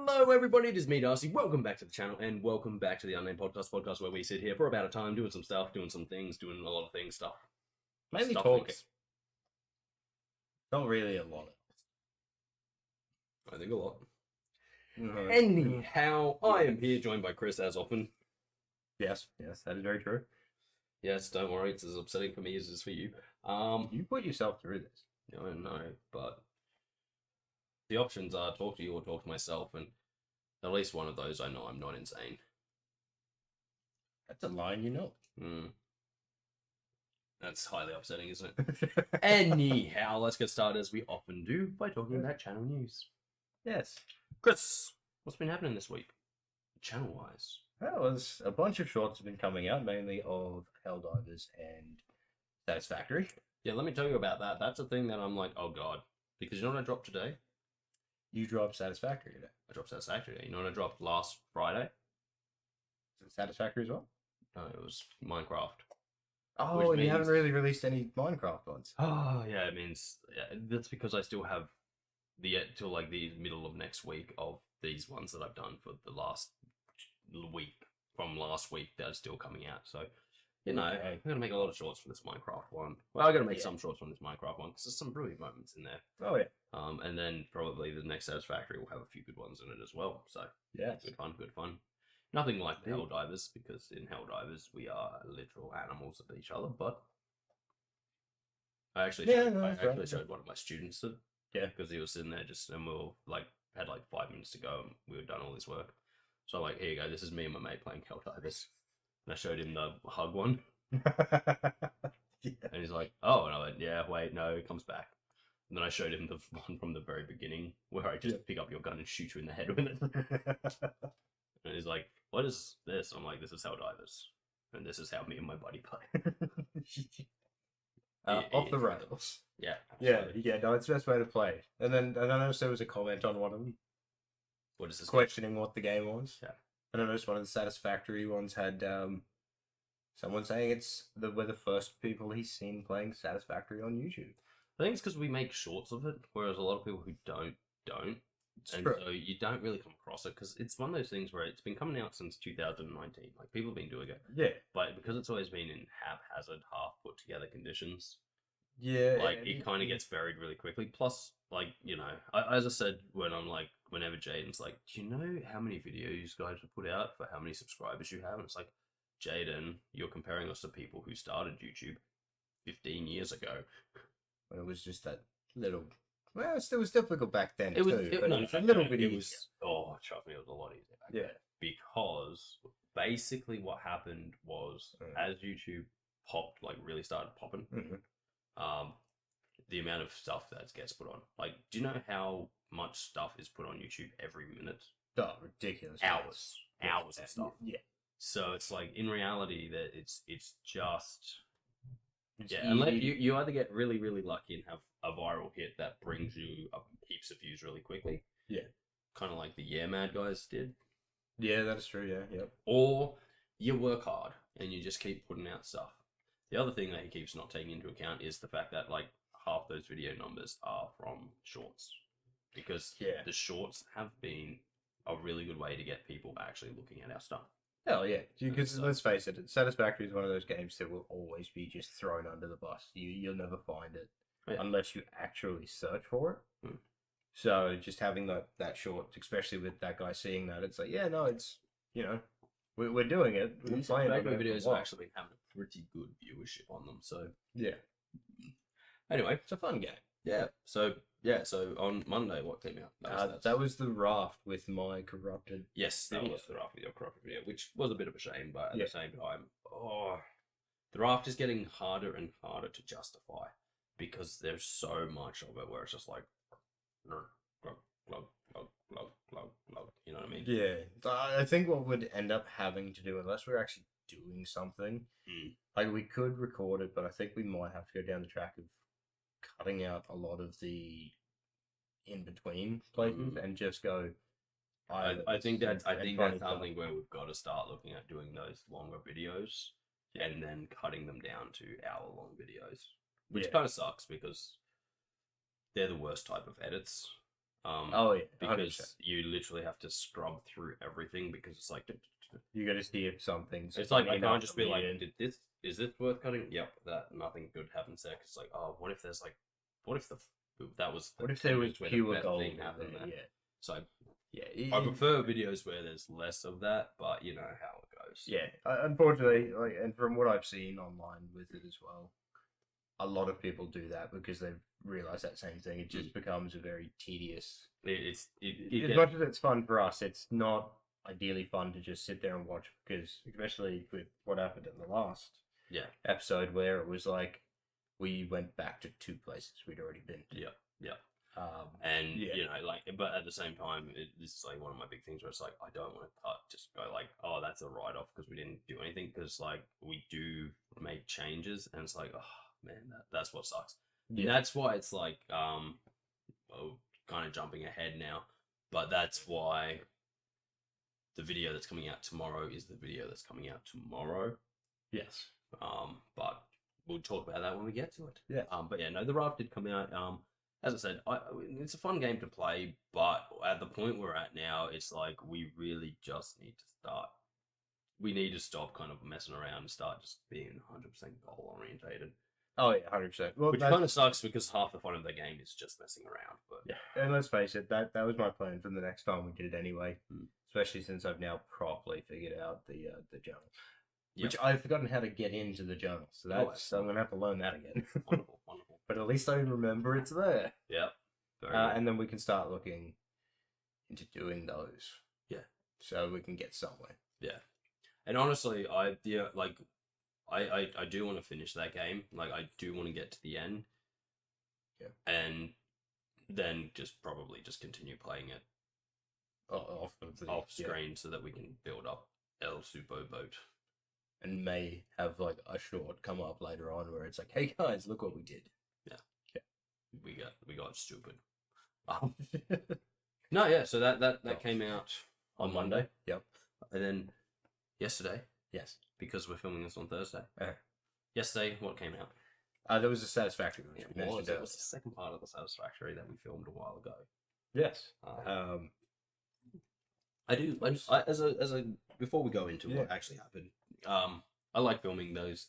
Hello everybody, it is me Darcy. Welcome back to the channel and welcome back to the Unnamed Podcast where we sit here for about a time doing some stuff, doing some things, doing a lot of things, stuff. Mainly Stuff talking. things. Not really a lot. I think a lot. No. Anyhow, I am here joined by Kris as often. Yes, that is very true. Yes, don't worry, it's as upsetting for me as it is for you. You put yourself through this. I know, but the options are talk to you or talk to myself, and at least one of those I know I'm not insane. That's a line, you know. That's highly upsetting, isn't it? Anyhow, let's get started as we often do by talking about channel news. Yes. Kris, what's been happening this week, channel-wise? Well, there's a bunch of shorts have been coming out, mainly of Helldivers and Satisfactory. Yeah, let me tell you about that. That's a thing that I'm like, oh god. Because you know what I dropped today? You dropped Satisfactory today. I dropped Satisfactory today. You know what I dropped last Friday? Is it Satisfactory as well? No, it was Minecraft. Oh, and you haven't really released any Minecraft ones. Oh, yeah, it means... Yeah, that's because I still have till like the middle of next week of these ones that I've done for the last week. From last week, they're still coming out, so... You know, Okay. I'm going to make a lot of shorts for this Minecraft one. Well, I'm going to make some shorts from this Minecraft one, because there's some brilliant moments in there. Oh, yeah. And then probably the next Satisfactory will have a few good ones in it as well, so... Yes. Good fun. Nothing like the Helldivers, because in Helldivers we are literal animals of each other, but... I actually showed one of my students it. Yeah. Because he was sitting there and we were had 5 minutes to go and we had done all this work. So I'm like, here you go, this is me and my mate playing Helldivers. And I showed him the hug one. Yeah. And he's like, oh, and I went, yeah, wait, no, it comes back. And then I showed him the one from the very beginning where I just pick up your gun and shoot you in the head with it. And he's like, what is this? I'm like, this is Helldivers. And this is how me and my buddy play. Off the rails. Yeah. Yeah, no, it's the best way to play. And then I noticed there was a comment on one of them. What is this? Questioning what the game was. Yeah. And I noticed one of the Satisfactory ones had someone saying we're the first people he's seen playing Satisfactory on YouTube. I think it's because we make shorts of it, whereas a lot of people who don't. And true. so you don't really come across it, because it's one of those things where it's been coming out since 2019. Like, people have been doing it. Yeah. But because it's always been in haphazard, half put together conditions, Yeah. it kind of gets buried really quickly. Plus, as I said, whenever Jaden's like, do you know how many videos you guys have put out for how many subscribers you have? And it's like, Jaden, you're comparing us to people who started YouTube 15 years ago. When it was just that little... Well, it was difficult back then, It was a little bit it easier. was, oh, trust me, it was a lot easier back then. Because basically what happened was, as YouTube really started popping, the amount of stuff that gets put on. Like, do you know how much stuff is put on YouTube every minute? Oh, ridiculous. Hours of stuff. Yeah. So it's like, in reality, that it's just... It's and you either get really, really lucky and have a viral hit that brings you up heaps of views really quickly. Yeah. Kind of like the Yeah Mad guys did. Yeah, that is true, yeah. Yep. Or you work hard and you just keep putting out stuff. The other thing that he keeps not taking into account is the fact that half those video numbers are from shorts. Because the shorts have been a really good way to get people actually looking at our stuff. Hell yeah, because let's face it, Satisfactory is one of those games that will always be just thrown under the bus. You'll never find it unless you actually search for it. So just having that short, especially with that guy seeing that, it's like, yeah, no, it's, we're doing it. We're playing it. Videos have actually been having a pretty good viewership on them. So yeah. Anyway, it's a fun game. Yeah. So on Monday, what came out? That was the raft with my corrupted. Yes, that was the raft with your corrupted video, which was a bit of a shame, but at the same time, the raft is getting harder and harder to justify because there's so much of it where it's just like, glug, glug, glug, glug, glug, glug. You know what I mean? Yeah, I think what would end up having to do, unless we're actually doing something, we could record it, but I think we might have to go down the track of cutting out a lot of the in-between places and just go... I think that's something where we've got to start looking at doing those longer videos and then cutting them down to hour-long videos, which kind of sucks because they're the worst type of edits. 100%. Because you literally have to scrub through everything because it's like you got to see if something's. It's like I can't just be like, is this worth cutting? Yep, that nothing good happens there. It's like, oh, what if there was pure gold in there? Yeah. So yeah, I prefer videos where there's less of that, but you know how it goes. Yeah, unfortunately, and from what I've seen online with it as well, a lot of people do that because they've realised that same thing. It just becomes a very tedious. As much as it's fun for us, it's not ideally fun to just sit there and watch because, especially with what happened in the last episode, where it was like we went back to 2 places we'd already been to. Yeah. You know, like, but at the same time, this is like one of my big things where it's like I don't want to just go like, oh, that's a write off because we didn't do anything, because like we do make changes and it's like, oh man, that's what sucks. Yeah. And that's why it's like kind of jumping ahead now, but that's why the video that's coming out tomorrow is the video that's coming out tomorrow. Yes. But we'll talk about that when we get to it. Yeah. But yeah, no, the raft did come out. As I said, it's a fun game to play, but at the point we're at now, it's like we really just need to start. We need to stop kind of messing around and start just being 100% goal orientated. Oh yeah, 100%. Well, which kind of sucks because half the fun of the game is just messing around. But yeah, and let's face it, that was my plan for the next time we did it anyway. Especially since I've now properly figured out the journal, which I've forgotten how to get into the journal. So I'm gonna have to learn that again. Wonderful. But at least I remember it's there. Yeah. And then we can start looking into doing those. Yeah. So we can get somewhere. Yeah. And honestly, I do want to finish that game. Like, I do want to get to the end. Yeah. And then probably continue playing it off screen so that we can build up El Supo boat. And may have like a short come up later on where it's like, hey guys, look what we did. Yeah. We got stupid. No, yeah, so that came out on Monday. Yep. And then yesterday. Yes. Because we're filming this on Thursday. Yesterday, what came out? There was a Satisfactory, which we mentioned. It was the second part of the Satisfactory that we filmed a while ago. Yes. Before we go into what actually happened, I like filming those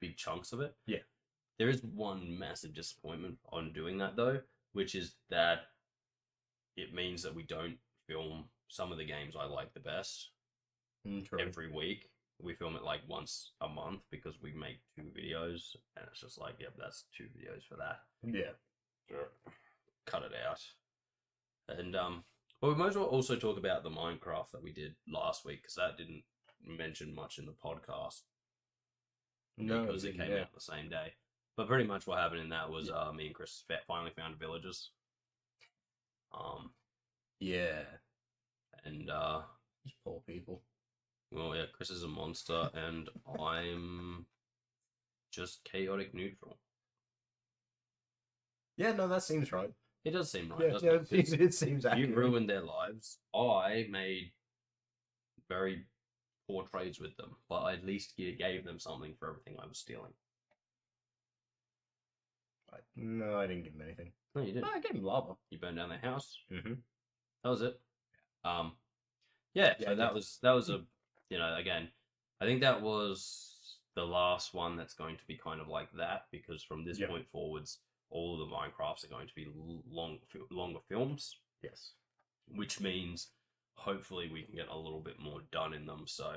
big chunks of it. Yeah. There is one massive disappointment on doing that though, which is that it means that we don't film some of the games I like the best every week. We film it like once a month because we make 2 videos, and it's just like, yep, that's 2 videos for that. Yeah. Cut it out. And well, we might as well also talk about the Minecraft that we did last week, because that didn't mention much in the podcast. No, because it came out the same day. But pretty much what happened in that was me and Kris finally found villagers. Yeah. And just poor people. Well, yeah, Kris is a monster, and I'm just chaotic neutral. Yeah, no, that seems right. It does seem right, doesn't it? It seems accurate. You ruined their lives. I made very poor trades with them, but I at least gave them something for everything I was stealing. No, I didn't give them anything. No, you didn't. No, I gave them lava. You burned down their house. Mm-hmm. That was it. So that was a, again, I think that was the last one that's going to be kind of like that, because from this point forwards, all of the Minecrafts are going to be longer films. Yes. Which means hopefully we can get a little bit more done in them, so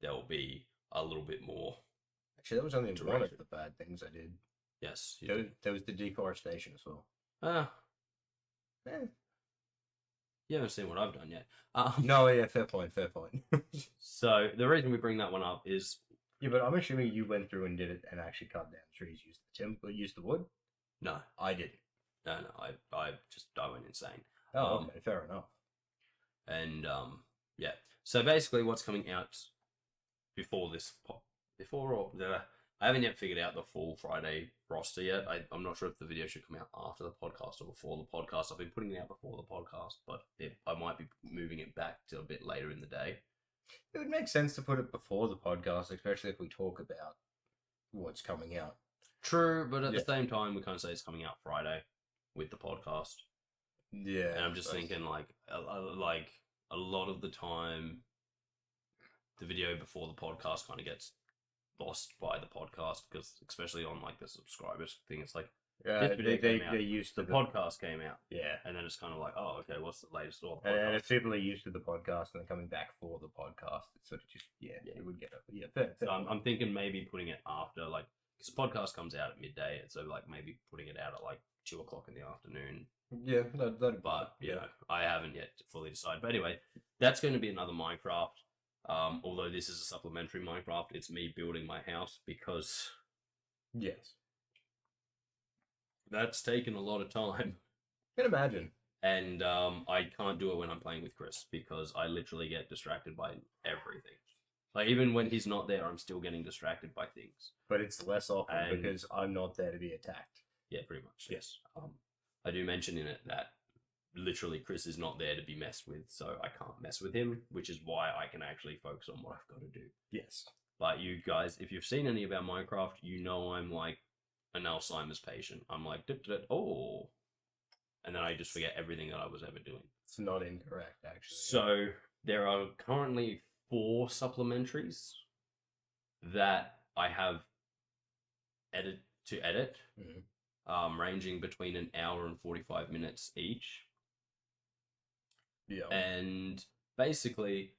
there'll be a little bit more. Actually, that was only one of the bad things I did. Yes. There was the deforestation as well. You haven't seen what I've done yet. No, yeah, fair point. So the reason we bring that one up is... Yeah, but I'm assuming you went through and did it and actually cut down trees, used the wood? No. I didn't. No, I went insane. Oh, okay, fair enough. And, yeah. So basically what's coming out before this... I haven't yet figured out the full Friday roster yet. I'm not sure if the video should come out after the podcast or before the podcast. I've been putting it out before the podcast, but I might be moving it back to a bit later in the day. It would make sense to put it before the podcast, especially if we talk about what's coming out. True, but at the same time, we kind of say it's coming out Friday with the podcast. Yeah. And I'm just thinking, like a lot of the time, the video before the podcast kind of gets lost by the podcast, because especially on like the subscribers thing, it's like this video came out, they're used to the podcast came out, yeah, and then it's kind of like, oh, okay, what's the latest or and if people are used to the podcast and they're coming back for the podcast, it's sort of just it would get fair. So I'm thinking maybe putting it after, like, because the podcast comes out at midday, and so like maybe putting it out at like 2 o'clock in the afternoon. Yeah, but you know, I haven't yet fully decided. But anyway, that's going to be another Minecraft. Although this is a supplementary Minecraft, it's me building my house, because yes, that's taken a lot of time. I can imagine. And I can't do it when I'm playing with Kris, because I literally get distracted by everything. Like, even when he's not there, I'm still getting distracted by things. But it's less often because I'm not there to be attacked. Yeah, pretty much. Yes. I do mention in it that literally Kris is not there to be messed with, so I can't mess with him, which is why I can actually focus on what I've got to do. Yes. But you guys, if you've seen any about Minecraft, you know I'm like an Alzheimer's patient. I'm like, oh, and then I just forget everything that I was ever doing. It's not incorrect, actually. So there are currently 4 supplementaries that I have edit, ranging between an hour and 45 minutes each. Yeah. And basically,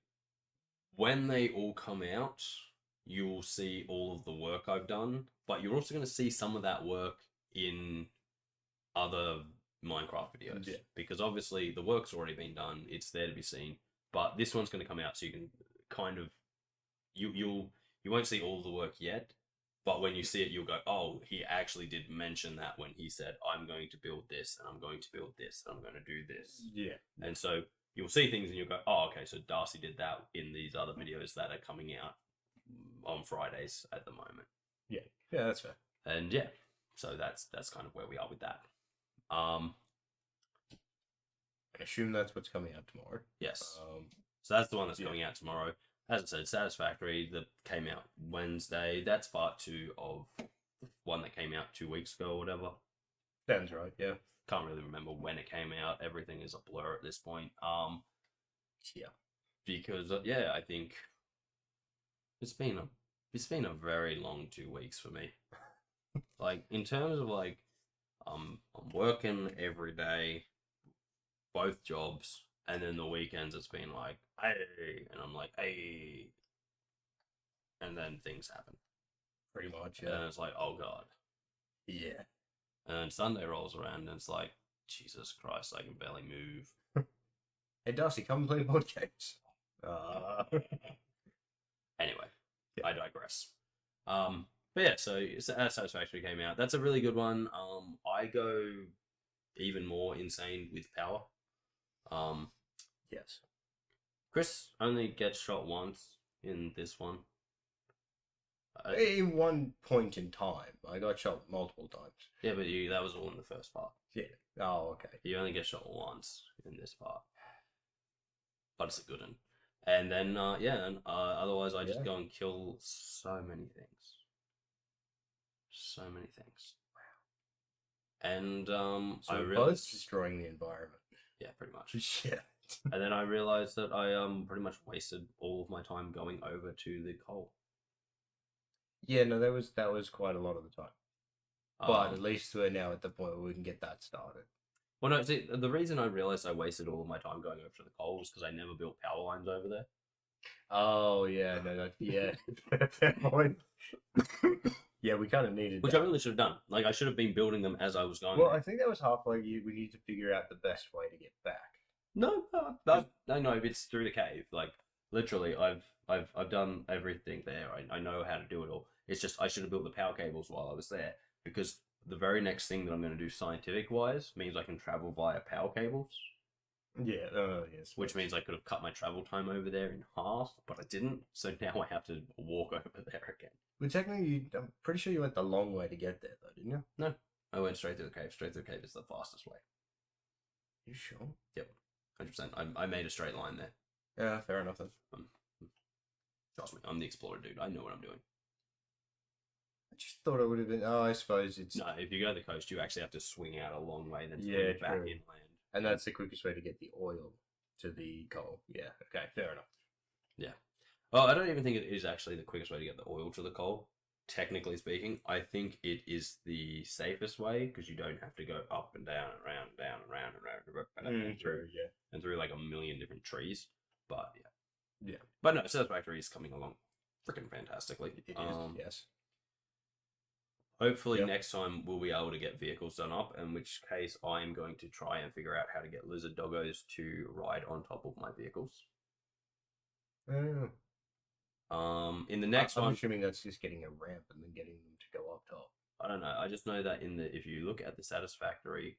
when they all come out, you'll see all of the work I've done, but you're also going to see some of that work in other Minecraft videos. Yeah. Because obviously the work's already been done, it's there to be seen, but this one's going to come out, so you can kind of, you won't see all of the work yet, but when you see it, you'll go, oh, he actually did mention that when he said, I'm going to build this, and I'm going to build this, and I'm going to do this. Yeah. And so you'll see things and you'll go, oh, okay, so Darcy did that in these other videos that are coming out on Fridays at the moment. Yeah. Yeah, that's fair. And yeah, so that's kind of where we are with that. I assume that's what's coming out tomorrow. Yes. So that's the one that's coming out tomorrow. As I said, Satisfactory, that came out Wednesday. That's part 2 of the one that came out 2 weeks ago or whatever. Sounds right, yeah. Can't really remember when it came out. Everything is a blur at this point. Yeah. Because I think it's been a very long 2 weeks for me. Like, in terms of like, I'm working every day, both jobs, and then the weekends it's been like, hey, and I'm like, hey, and then things happen. Pretty much, yeah. And it's like, oh god. Yeah. And then Sunday rolls around and it's like, Jesus Christ, I can barely move. Hey Darcy, come and play board games. Anyway, I digress. But yeah, so Satisfactory came out. That's a really good one. I go even more insane with power. Yes. Kris only gets shot once in this one. In one point in time, I got shot multiple times. Yeah, but that was all in the first part. Yeah. Oh, okay. You only get shot once in this part, but it's a good one. And then otherwise I just go and kill so many things. So many things. Wow. And so I realized both destroying the environment. Yeah, pretty much. Yeah. And then I realized that I pretty much wasted all of my time going over to the coal. Yeah, no, that was quite a lot of the time. But at least we're now at the point where we can get that started. Well, no, see, the reason I realized I wasted all of my time going over to the coal was because I never built power lines over there. Oh, yeah, no, yeah. Yeah, we kind of needed Which that. I really should have done. Like, I should have been building them as I was going. Well, I think that was halfway. We need to figure out the best way to get back. No, it's through the cave. Like, literally, I've done everything there. I know how to do it all. It's just I should have built the power cables while I was there, because the very next thing that I'm going to do scientific-wise means I can travel via power cables. Yeah, yes. Which means I could have cut my travel time over there in half, but I didn't, so now I have to walk over there again. But technically, I'm pretty sure you went the long way to get there, though, didn't you? No, I went straight through the cave. Straight through the cave is the fastest way. You sure? Yep, 100%. I made a straight line there. Yeah, fair enough then. Trust me, I'm the explorer dude. I know what I'm doing. I just thought it would have been. Oh, I suppose it's. No, if you go to the coast, you actually have to swing out a long way, then yeah, back inland. And that's the quickest way to get the oil to the coal. Yeah, okay, fair enough. Yeah. Oh, I don't even think it is actually the quickest way to get the oil to the coal. Technically speaking, I think it is the safest way because you don't have to go up and down and around and down and around and around and True, yeah. And through like a million different trees. But yeah. But no, Satisfactory is coming along freaking fantastically. It is, yes. Hopefully next time we'll be able to get vehicles done up, in which case I am going to try and figure out how to get lizard doggos to ride on top of my vehicles. Oh. In the next I'm one, assuming that's just getting a ramp and then getting them to go up top. I don't know. I just know that if you look at the Satisfactory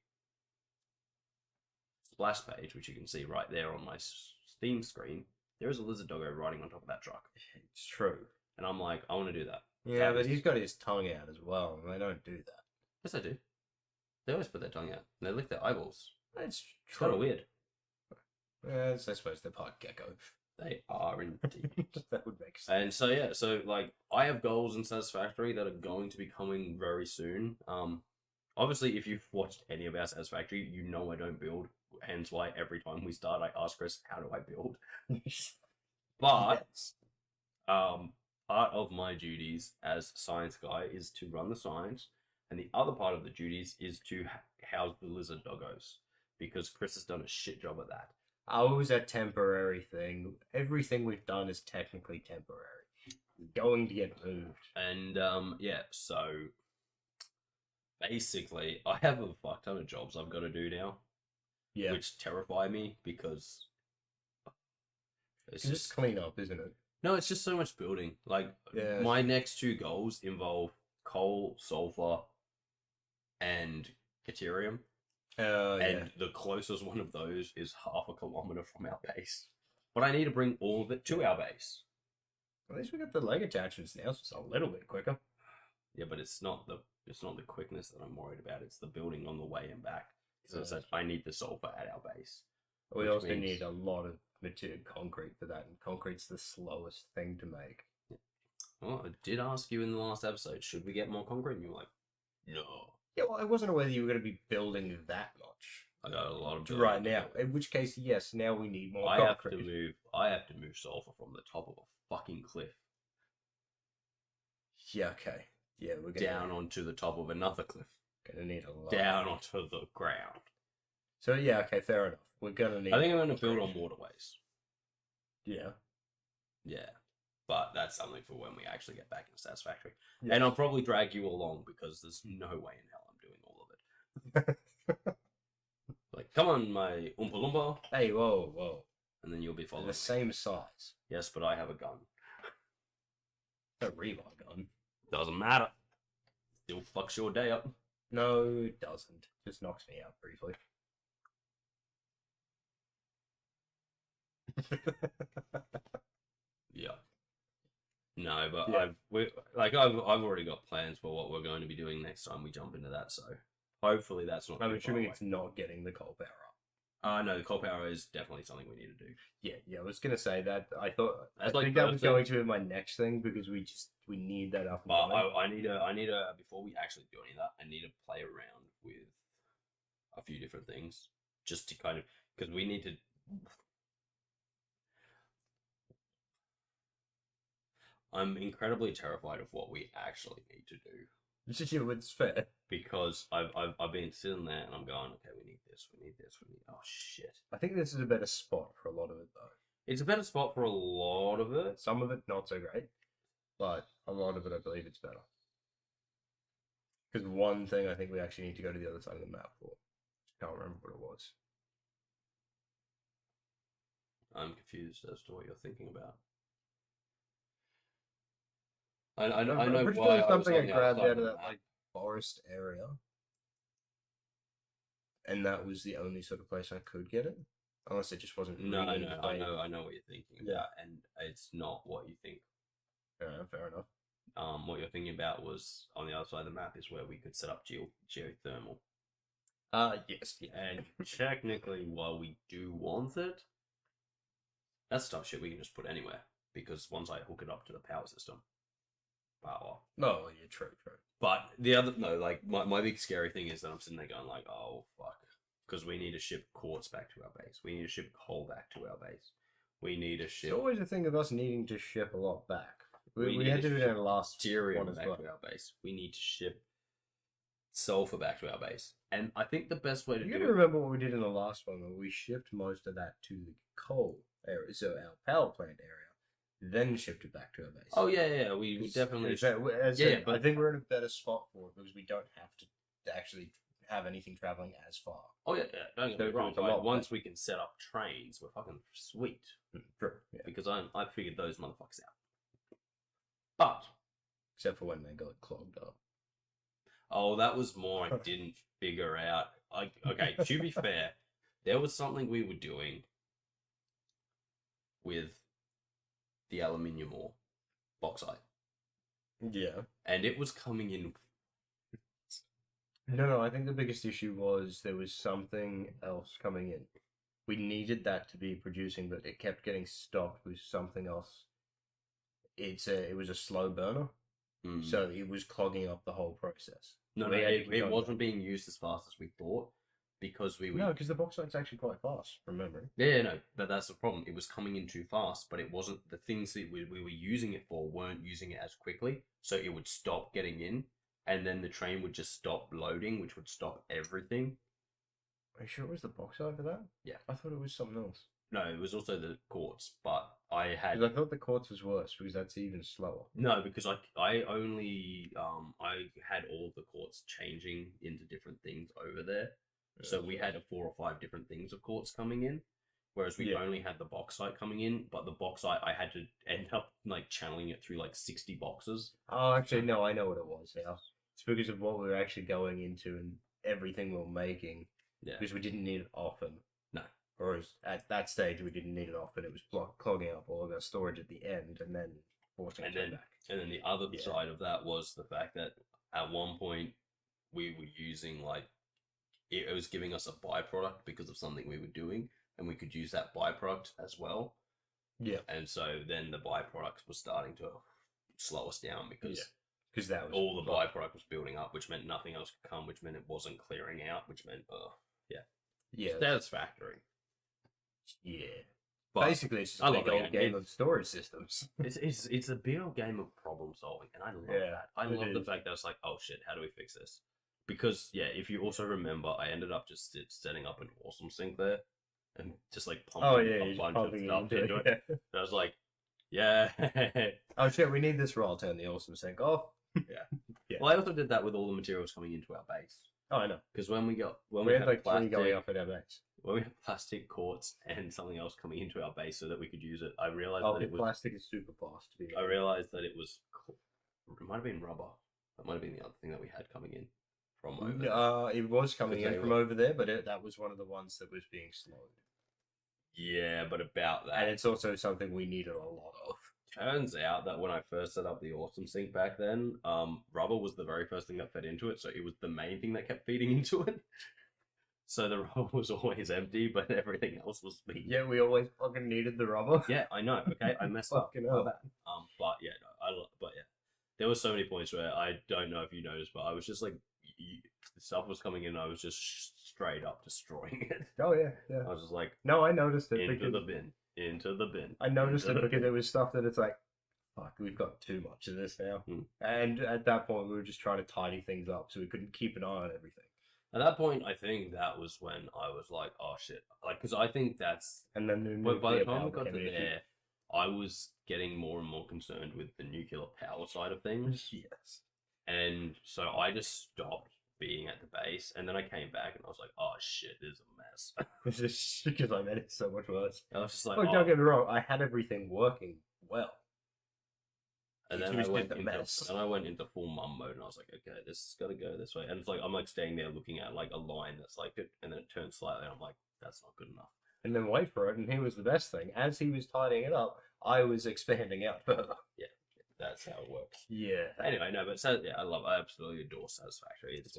splash page, which you can see right there on my Steam screen, there is a lizard doggo riding on top of that truck. It's true. And I'm like, I want to do that. Yeah, but he's got his tongue out as well, and they don't do that. Yes, they do. They always put their tongue out. And they lick their eyeballs. It's kind of weird. I suppose they're part gecko. They are indeed. That would make sense. And so, so like, I have goals in Satisfactory that are going to be coming very soon. Obviously, if you've watched any of our Satisfactory, you know I don't build. Hence why every time we start, I ask Kris, how do I build? But, part of my duties as science guy is to run the science, and the other part of the duties is to house the lizard doggos, because Kris has done a shit job at that. Oh, it was a temporary thing. Everything we've done is technically temporary. We're going to get moved. And, so basically, I have a fuck ton of jobs I've got to do now. Yeah. Which terrify me because it's just clean up, isn't it? No, it's just so much building. Like, my next two goals involve coal, sulfur, and Caterium. And the closest one of those is 0.5 kilometer from our base. But I need to bring all of it to our base. At least we got the leg attachments now, so it's a little bit quicker. Yeah, but it's not the quickness that I'm worried about. It's the building on the way and back. So it's like I need the sulfur at our base. We also need a lot of material concrete for that, and concrete's the slowest thing to make. Well, I did ask you in the last episode, should we get more concrete? And you were like, no. Yeah, well, I wasn't aware you were going to be building that much. I got a lot of building right now. In which case, yes, now we need more concrete. I have to move sulfur from the top of a fucking cliff. Yeah, okay. Yeah, we're going down onto the top of another cliff. Gonna need a lot. Down onto the ground. So yeah, okay, fair enough. We're gonna need. I think I'm gonna build on waterways. Yeah. Yeah. But that's something for when we actually get back into Satisfactory. Yeah. And I'll probably drag you along because there's no way in hell I'm doing all of it. Like, come on, my Oompa Loompa. Hey, whoa. And then you'll be following. The same size. Yes, but I have a gun. A rebar gun. Doesn't matter. Still fucks your day up. No, it doesn't. Just knocks me out briefly. Yeah. No, but I've already got plans for what we're going to be doing next time we jump into that. So hopefully that's not. I'm assuming it's not getting the coal power up. No, the coal power is definitely something we need to do. Yeah. I was gonna say that. I think that was going to be my next thing because we need that up. I need to before we actually do any of that. I need to play around with a few different things just to kind of because we need to. I'm incredibly terrified of what we actually need to do. It's fair. Because I've been sitting there and I'm going, okay, we need this. Oh shit. I think this is a better spot for a lot of it though. It's a better spot for a lot of it. Some of it not so great, but a lot of it I believe it's better. Because one thing I think we actually need to go to the other side of the map for. I can't remember what it was. I'm confused as to what you're thinking about. I know why something I grabbed out of that like forest area, and that was the only sort of place I could get it, unless it just wasn't. No, I know what you're thinking about, and it's not what you think. Fair enough. What you're thinking about was on the other side of the map is where we could set up geothermal. Yes. And technically, while we do want it, that's stuff shit we can just put anywhere because once I hook it up to the power system. Power. No, yeah, true. But the other, no, like, my big scary thing is that I'm sitting there going like, oh, fuck. because we need to ship quartz back to our base. We need to ship coal back to our base. We need to ship. It's always a thing of us needing to ship a lot back. We need had to to do ship that last Material one as back well. to our base. We need to ship sulfur back to our base. And I think the best way to You do gotta remember what we did in the last one, where we shipped most of that to the coal area, so our power plant area, then shipped it back to our base. Oh yeah, we definitely. But I think we're in a better spot for it because we don't have to actually have anything traveling as far. Oh yeah. Don't get me wrong. it's a Like, lot once we can set up trains, we're fucking sweet. True. Yeah. Because I figured those motherfuckers out. But Except for when they got clogged up. oh, that was more I didn't figure out. Okay, to be fair, there was something we were doing with the aluminium ore, bauxite, Yeah. and it was coming in. No, I think the biggest issue was there was something else coming in. We needed that to be producing, but it kept getting stopped with something else. It was a slow burner, so it was clogging up the whole process. No, it wasn't being used as fast as we thought because we were. No, because the bauxite's actually quite fast from memory. Yeah, no, that's the problem. It was coming in too fast, but it wasn't the things that we were using it for weren't using it as quickly, so it would stop getting in, and then the train would just stop loading, which would stop everything. Are you sure it was the bauxite for that? Yeah. I thought it was something else. No, it was also the quartz, but I had. Because I thought the quartz was worse because that's even slower. No, because I only I had all the quartz changing into different things over there. So we had 4 or 5 different things of quartz coming in, whereas we only had the bauxite coming in. But the bauxite, I had to end up like channeling it through like 60 boxes. Oh, actually, no, I know what it was now. It's because of what we were actually going into and everything we were making. Yeah. Because we didn't need it often. No. Whereas at that stage, we didn't need it often. It was clogging up all of our storage at the end and then forcing it back. And then the other side of that was the fact that at one point we were using like, it was giving us a byproduct because of something we were doing, and we could use that byproduct as well. Yeah. And so then the byproducts were starting to slow us down because that was all the byproduct was building up, which meant nothing else could come, which meant it wasn't clearing out, which meant satisfactory. Yeah. But basically, it's just a big old game of storage systems. It's a big old game of problem solving, and I love that. I love the fact that it's like, oh shit, how do we fix this? Because if you also remember, I ended up just setting up an awesome sink there, and just like pumping a bunch of stuff into it. And I was like, yeah. Oh shit, we need this roll. Turn the awesome sink off. Yeah. Well, I also did that with all the materials coming into our base. Oh, I know. Because when we had like plastic, 3 going up at our base. When we had plastic, quartz, and something else coming into our base so that we could use it, I realized that it was plastic is super fast. I realized that it might have been rubber. That might have been the other thing that we had coming in from over there. It was coming in from over there, but that was one of the ones that was being slowed. Yeah, but about that. And it's also something we needed a lot of. Turns out that when I first set up the awesome sink back then, rubber was the very first thing that fed into it, so it was the main thing that kept feeding into it. So the rubber was always empty, but everything else was being... Yeah, we always fucking needed the rubber. Yeah, I know. Okay, I messed up. My bad. But yeah, there were so many points where I don't know if you noticed, but I was just like, the stuff was coming in, and I was just straight up destroying it. Oh yeah. I was just like, no, I noticed it into the bin. I noticed it because there was stuff that it's like, fuck, we've got too much of this now. And at that point, we were just trying to tidy things up so we couldn't keep an eye on everything. At that point, I think that was when I was like, oh shit. Like, because I think that's... And then by the time we got to there, I was getting more and more concerned with the nuclear power side of things. Yes. And so I just stopped being at the base, and then I came back and I was like, oh shit, this is a mess. It's just because I made it so much worse. I was just like, don't get me wrong, I had everything working well. And then I went into full mum mode, and I was like, okay, this has got to go this way. And it's like, I'm like staying there looking at like a line that's like it, and then it turns slightly, and I'm like, that's not good enough. And then wait for it, and here was the best thing. As he was tidying it up, I was expanding out further. Yeah, that's how it works. Yeah. Anyway, no, but I absolutely adore Satisfactory. It's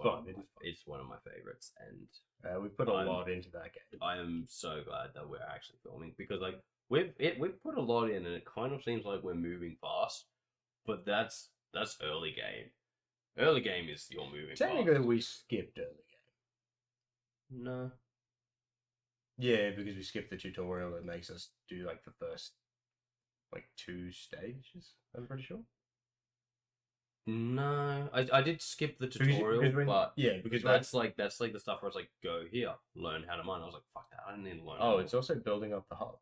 one of my favorites, and we put a lot into that game. I am so glad that we're actually filming, because like we've put a lot in, and it kind of seems like we're moving fast. But that's early game. Early game is your moving. Technically, we skipped early game. No. Yeah, because we skipped the tutorial, it makes us do like the first 2 stages. I'm pretty sure. No, I did skip the tutorial, because that's like the stuff where it's like, go here, learn how to mine. I was like, fuck that, I didn't need to learn. Oh, it's also building up the hub.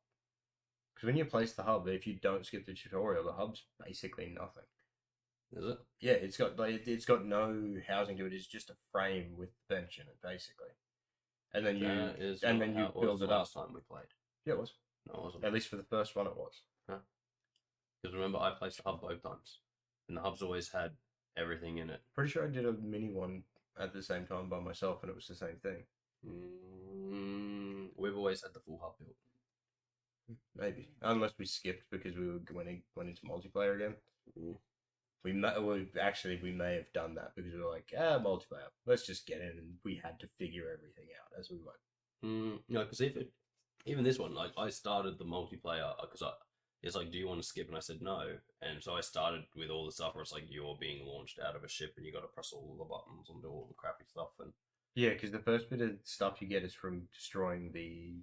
Because when you place the hub, if you don't skip the tutorial, the hub's basically nothing. Is it? Yeah, it's got no housing to it. It's just a frame with the bench in it, basically. And then you build it up. Last time we played. Yeah, it was. No, it wasn't. At least for the first one, it was. Because remember, I placed the hub both times, and the hub's always had everything in it. Pretty sure I did a mini one at the same time by myself, and it was the same thing. We've always had the full hub built. Maybe, unless we skipped because we went into multiplayer again. We may have done that because we were like, multiplayer. Let's just get in, and we had to figure everything out as we went. No, because even this one, like I started the multiplayer because it's like, do you want to skip? And I said no, and so I started with all the stuff where it's like you're being launched out of a ship and you got to press all the buttons and do all the crappy stuff. And yeah, because the first bit of stuff you get is from destroying the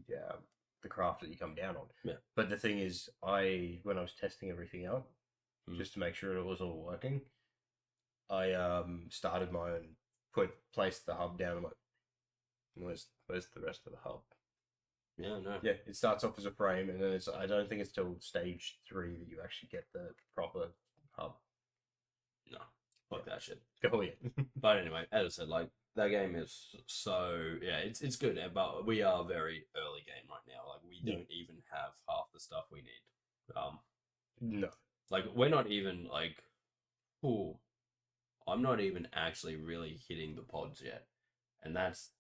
craft that you come down on. Yeah. But the thing is, when I was testing everything out, just to make sure it was all working, I started mine, placed the hub down. I'm like, where's the rest of the hub? Yeah, no. Yeah, it starts off as a frame, and then I don't think it's till stage 3 that you actually get the proper hub. No, fuck that shit. Oh yeah. But anyway, as I said, like that game is so it's good, but we are very early game right now. Like we don't even have half the stuff we need. No. Like we're not even like, I'm not even actually really hitting the pods yet, and that's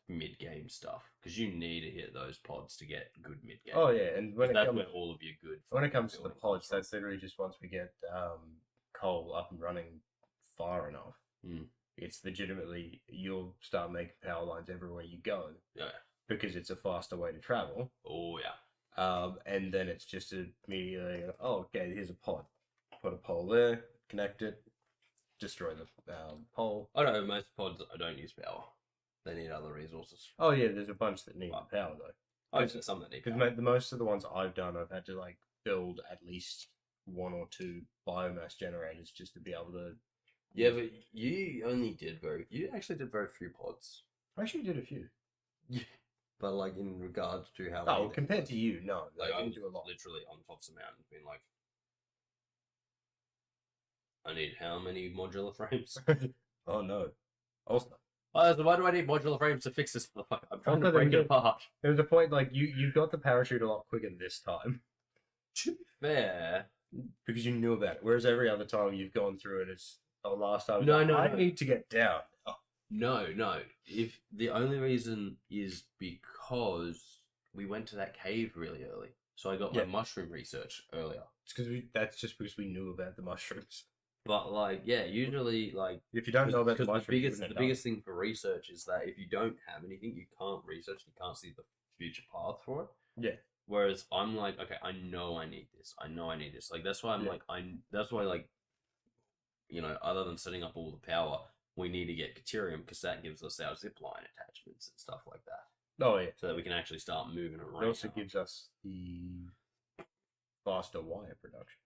mid-game stuff because you need to hit those pods to get good mid-game. Oh yeah, and where all of your good. When it comes to the pods, that's literally just once we get Cole up and running far enough. It's legitimately you'll start making power lines everywhere you go. Yeah. Because it's a faster way to travel. Oh yeah. And then it's just immediately, okay, here's a pod. Put a pole there, connect it, destroy the pole. I know most pods I don't use power. They need other resources. Oh yeah, there's a bunch that need power though. I've seen some that need power. Because most of the ones I've done, I've had to like build at least 1 or 2 biomass generators just to be able to. Yeah, but you actually did very few pods. I actually did a few. But like in regards to how. Oh, compared to you, no. Like I didn't do a lot. Literally on top of the mountain, being like, I need how many modular frames? Oh no. Also. Why do I need modular frames to fix this motherfucker? I'm trying to break it apart. There was a point like you got the parachute a lot quicker this time. To be fair, because you knew about it. Whereas every other time you've gone through it, it's last time. No. I need to get down. Oh. No. If the only reason is because we went to that cave really early, so I got my mushroom research earlier. It's because that's just because we knew about the mushrooms. But like, usually like if you don't know about the mushrooms, the biggest thing for research is that if you don't have anything, you can't research. You can't see the future path for it. Yeah. Whereas I'm like, okay, I know I need this. Like that's why that's why like, other than setting up all the power, we need to get Caterium because that gives us our zipline attachments and stuff like that. Oh yeah. So that we can actually start moving around. It also gives us the faster wire production.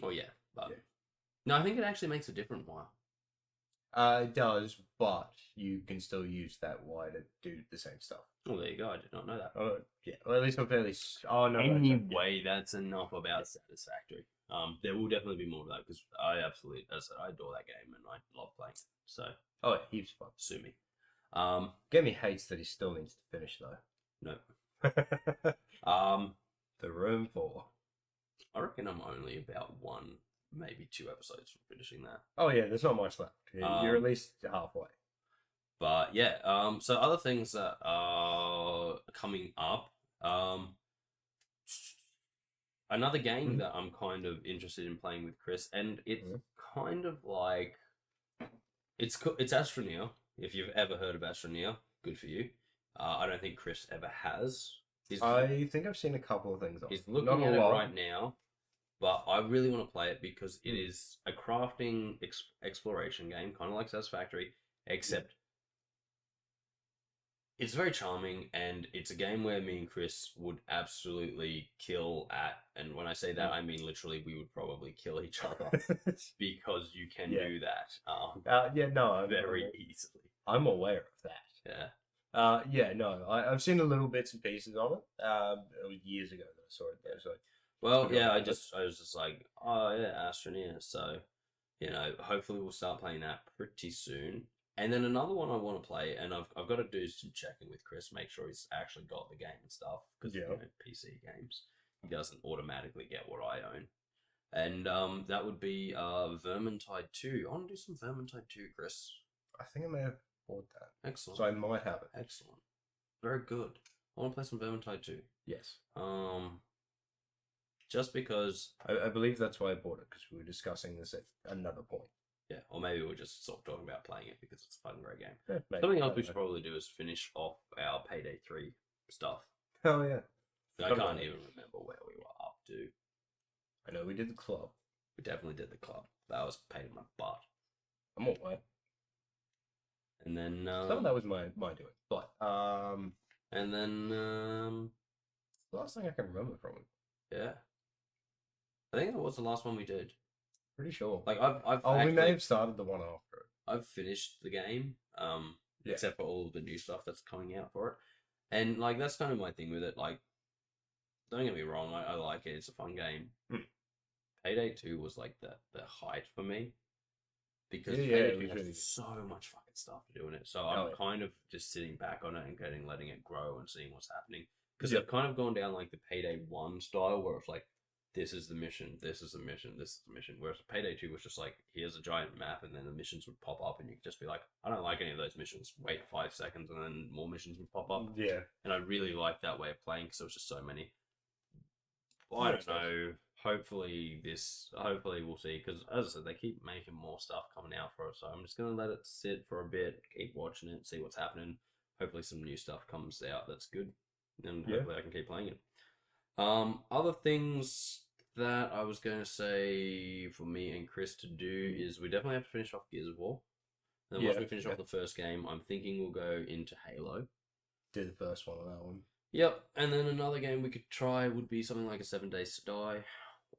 Oh yeah, but no, I think it actually makes a different wire. It does, but you can still use that wire to do the same stuff. Oh, there you go. I did not know that. Yeah. Well, at least I'm fairly. Oh no. Anyway, that's enough about Satisfactory. There will definitely be more of that because I adore that game and I love playing it. So. Oh, yeah, heaps fun. Sue me. Gammy hates that he still needs to finish though. No. The Room 4. I reckon I'm only about 1, maybe 2 episodes from finishing that. Oh yeah, there's not much left. You're at least halfway. But yeah, so other things that are coming up. Another game that I'm kind of interested in playing with Kris, and it's kind of like it's Astroneer. If you've ever heard of Astroneer, good for you. I don't think Kris ever has. I think I've seen a couple of things. He's looking at it right now, but I really want to play it because it is a crafting exploration game, kind of like Satisfactory, except it's very charming, and it's a game where me and Kris would absolutely kill at. And when I say that, I mean literally, we would probably kill each other because you can do that. Very easily. I'm aware of that. Yeah. I've seen the little bits and pieces of it. It was years ago that I saw it though. So well, yeah, I was just like, oh yeah, Astroneer. So, hopefully we'll start playing that pretty soon. And then another one I want to play, and I've got to do some checking with Kris, make sure he's actually got the game and stuff, because PC games, he doesn't automatically get what I own. And that would be Vermintide 2. I want to do some Vermintide 2, Kris. I think I may have bought that. Excellent. So I might have it. Excellent. Very good. I want to play some Vermintide 2. Yes. Just because... I believe that's why I bought it, because we were discussing this at another point. Yeah, or maybe we're just sort of talking about playing it because it's a fun, great game. Yeah, something else we should probably do is finish off our Payday 3 stuff. Oh, yeah. I can't even remember where we were up to. I know we did the club. We definitely did the club. That was a pain in my butt. I'm all right. And then... some of that was my doing. But, and then... the last thing I can remember from it. Yeah. I think that was the last one we did. Pretty sure. Like we may have started the one after it. I've finished the game, except for all of the new stuff that's coming out for it, and like that's kind of my thing with it. Like, don't get me wrong, I like it. It's a fun game. Payday 2 was like the height for me because Payday 2 has really so much fucking stuff to do in it. So I'm kind of just sitting back on it and letting it grow and seeing what's happening, because I've kind of gone down like the Payday 1 style where it's like, this is the mission, this is the mission, this is the mission. Whereas Payday 2 was just like, here's a giant map, and then the missions would pop up, and you could just be like, I don't like any of those missions. Wait 5 seconds, and then more missions would pop up. Yeah. And I really liked that way of playing, because there was just so many. I don't know. Hopefully we'll see, because as I said, they keep making more stuff coming out for it, so I'm just going to let it sit for a bit, keep watching it, see what's happening. Hopefully some new stuff comes out that's good, and hopefully I can keep playing it. Other things that I was going to say for me and Kris to do is we definitely have to finish off Gears of War. And then once we finish off the first game, I'm thinking we'll go into Halo. Do the first one on that one. Yep, and then another game we could try would be something like a 7 Days to Die,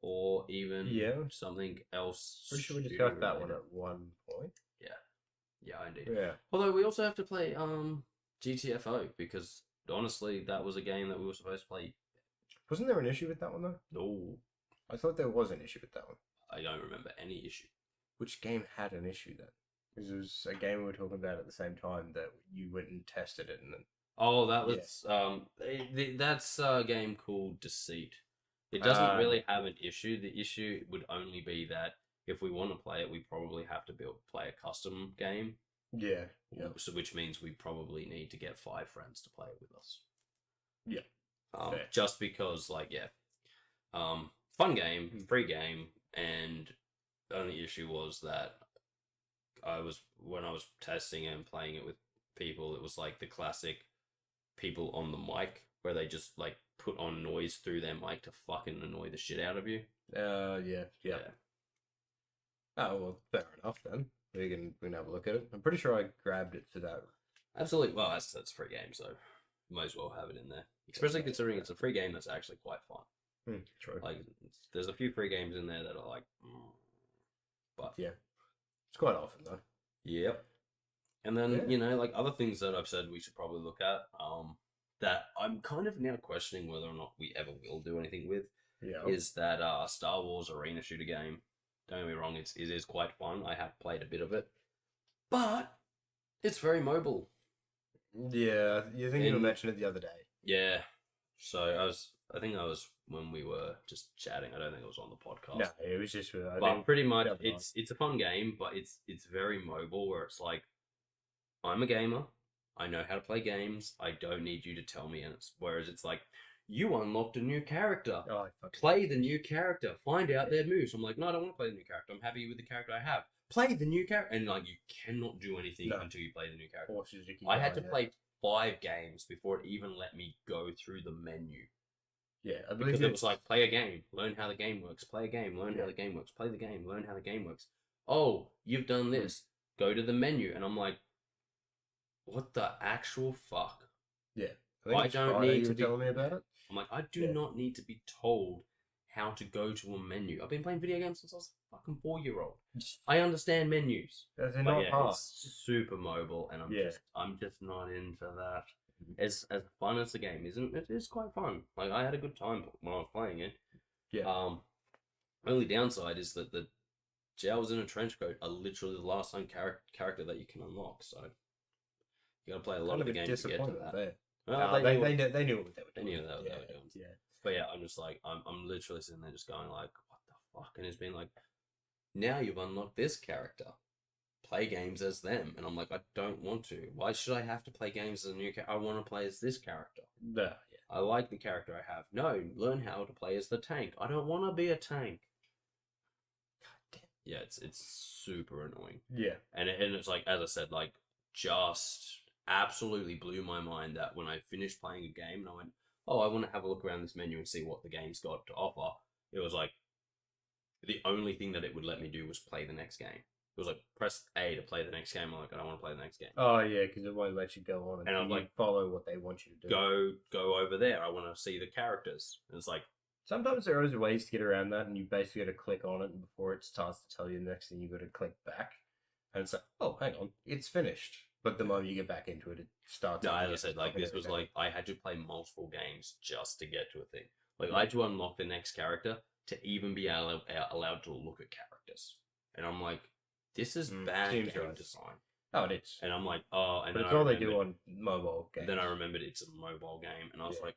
or even something else. Pretty sure we discussed that one at one point. Yeah, indeed. Yeah. Although we also have to play GTFO, because honestly, that was a game that we were supposed to play. Wasn't there an issue with that one though? No. I thought there was an issue with that one. I don't remember any issue. Which game had an issue then? Because it was a game we were talking about at the same time that you went and tested it and then... Oh, that was that's a game called Deceit. It doesn't really have an issue. The issue would only be that if we want to play it, we probably have to play a custom game. Yeah. So, which means we probably need to get 5 friends to play it with us. Yeah. Just because, fun game, free game, and the only issue was that when I was testing and playing it with people, it was like the classic people on the mic where they just put on noise through their mic to fucking annoy the shit out of you. Yeah. Oh well, fair enough then. We can have a look at it. I'm pretty sure I grabbed it to that. Absolutely. Well, that's a free game, so might as well have it in there. Especially considering it's a free game that's actually quite fun. True. There's a few free games in there that are but yeah, it's quite often though. Yep. And then other things that I've said we should probably look at. That I'm kind of now questioning whether or not we ever will do anything with. Yeah. Is that Star Wars arena shooter game? Don't get me wrong, it is quite fun. I have played a bit of it, but it's very mobile. Yeah, you think you mentioned it the other day. Yeah. So I think that was when we were just chatting. I don't think it was on the podcast. No, it was just. But pretty much, it's a fun game, but it's very mobile. Where it's like, I'm a gamer. I know how to play games. I don't need you to tell me. And whereas it's like, you unlocked a new character. Oh, play the new character. Find out their moves. I'm like, no, I don't want to play the new character. I'm happy with the character I have. Play the new character. And you cannot do anything until you play the new character. I had to play 5 games before it even let me go through the menu. Yeah, I believe because it was like, play a game, learn how the game works. Play a game, learn how the game works. Play the game, learn how the game works. Oh, you've done this. Go to the menu. And I'm like, what the actual fuck? Yeah. I don't need to be telling me about it. I'm like, I do not need to be told how to go to a menu. I've been playing video games since I was a fucking 4-year-old. I understand menus. They're not hard. It's super mobile, and I'm just not into that. As fun as the game isn't, it is quite fun. Like, I had a good time when I was playing it. Yeah. Only downside is that the gels in a trench coat are literally the last time character that you can unlock. So you got to play a lot of the game to get to that. Well, they knew what they were doing. They knew what they were doing. Yeah. But yeah, I'm just like, I'm literally sitting there just going like, what the fuck? And it's been like, now you've unlocked this character. Play games as them. And I'm like, I don't want to. Why should I have to play games as a new character? I want to play as this character. Yeah. I like the character I have. No, learn how to play as the tank. I don't want to be a tank. God damn. Yeah, it's super annoying. Yeah. And it's like, as I said, like, just absolutely blew my mind that when I finished playing a game and I went, oh, I want to have a look around this menu and see what the game's got to offer. It was like, the only thing that it would let me do was play the next game. It was like, press A to play the next game. I'm like, I don't want to play the next game. Oh, yeah, because it won't let you go on and I'm like, follow what they want you to do. Go over there. I want to see the characters. And it's like, sometimes there are ways to get around that, and you basically got to click on it, and before it starts to tell you the next thing, you got to click back. And it's like, oh, hang on, it's finished. But the moment you get back into it, it starts. No, as I said, like, this was like, I had to play multiple games just to get to a thing. Like, I had to unlock the next character to even be allowed to look at characters. And I'm like, this is bad game design. Oh, it is. And I'm like, oh, and but then it's all they do on mobile games. Then I remembered it's a mobile game, and I was like,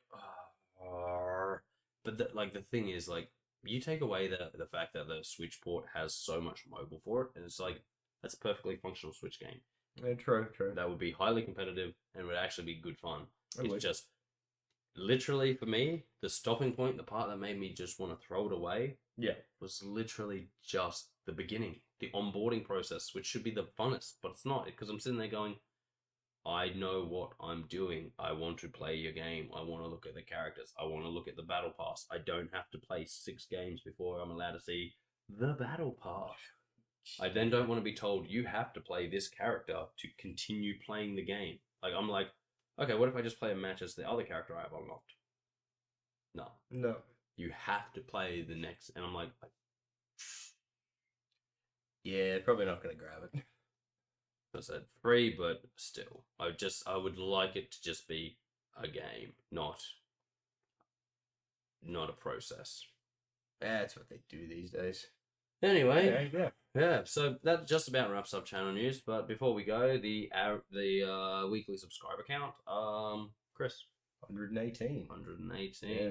oh. But the thing is, like, you take away the fact that the Switch port has so much mobile for it, and it's like, that's a perfectly functional Switch game. Yeah, true. That would be highly competitive and would actually be good fun. It's just, literally for me, the stopping point, the part that made me just want to throw it away, was literally just the beginning, the onboarding process, which should be the funnest, but it's not, because I'm sitting there going, I know what I'm doing. I want to play your game. I want to look at the characters. I want to look at the battle pass. I don't have to play 6 games before I'm allowed to see the battle pass. I then don't want to be told you have to play this character to continue playing the game. Like, I'm like, okay, what if I just play a match as the other character I have unlocked? No. You have to play the next, and I'm like, yeah, probably not going to grab it. I said free, but still, I would like it to just be a game, not a process. That's what they do these days. Anyway, yeah. So that just about wraps up channel news. But before we go, the weekly subscriber count, Kris, 118. 118. Yeah.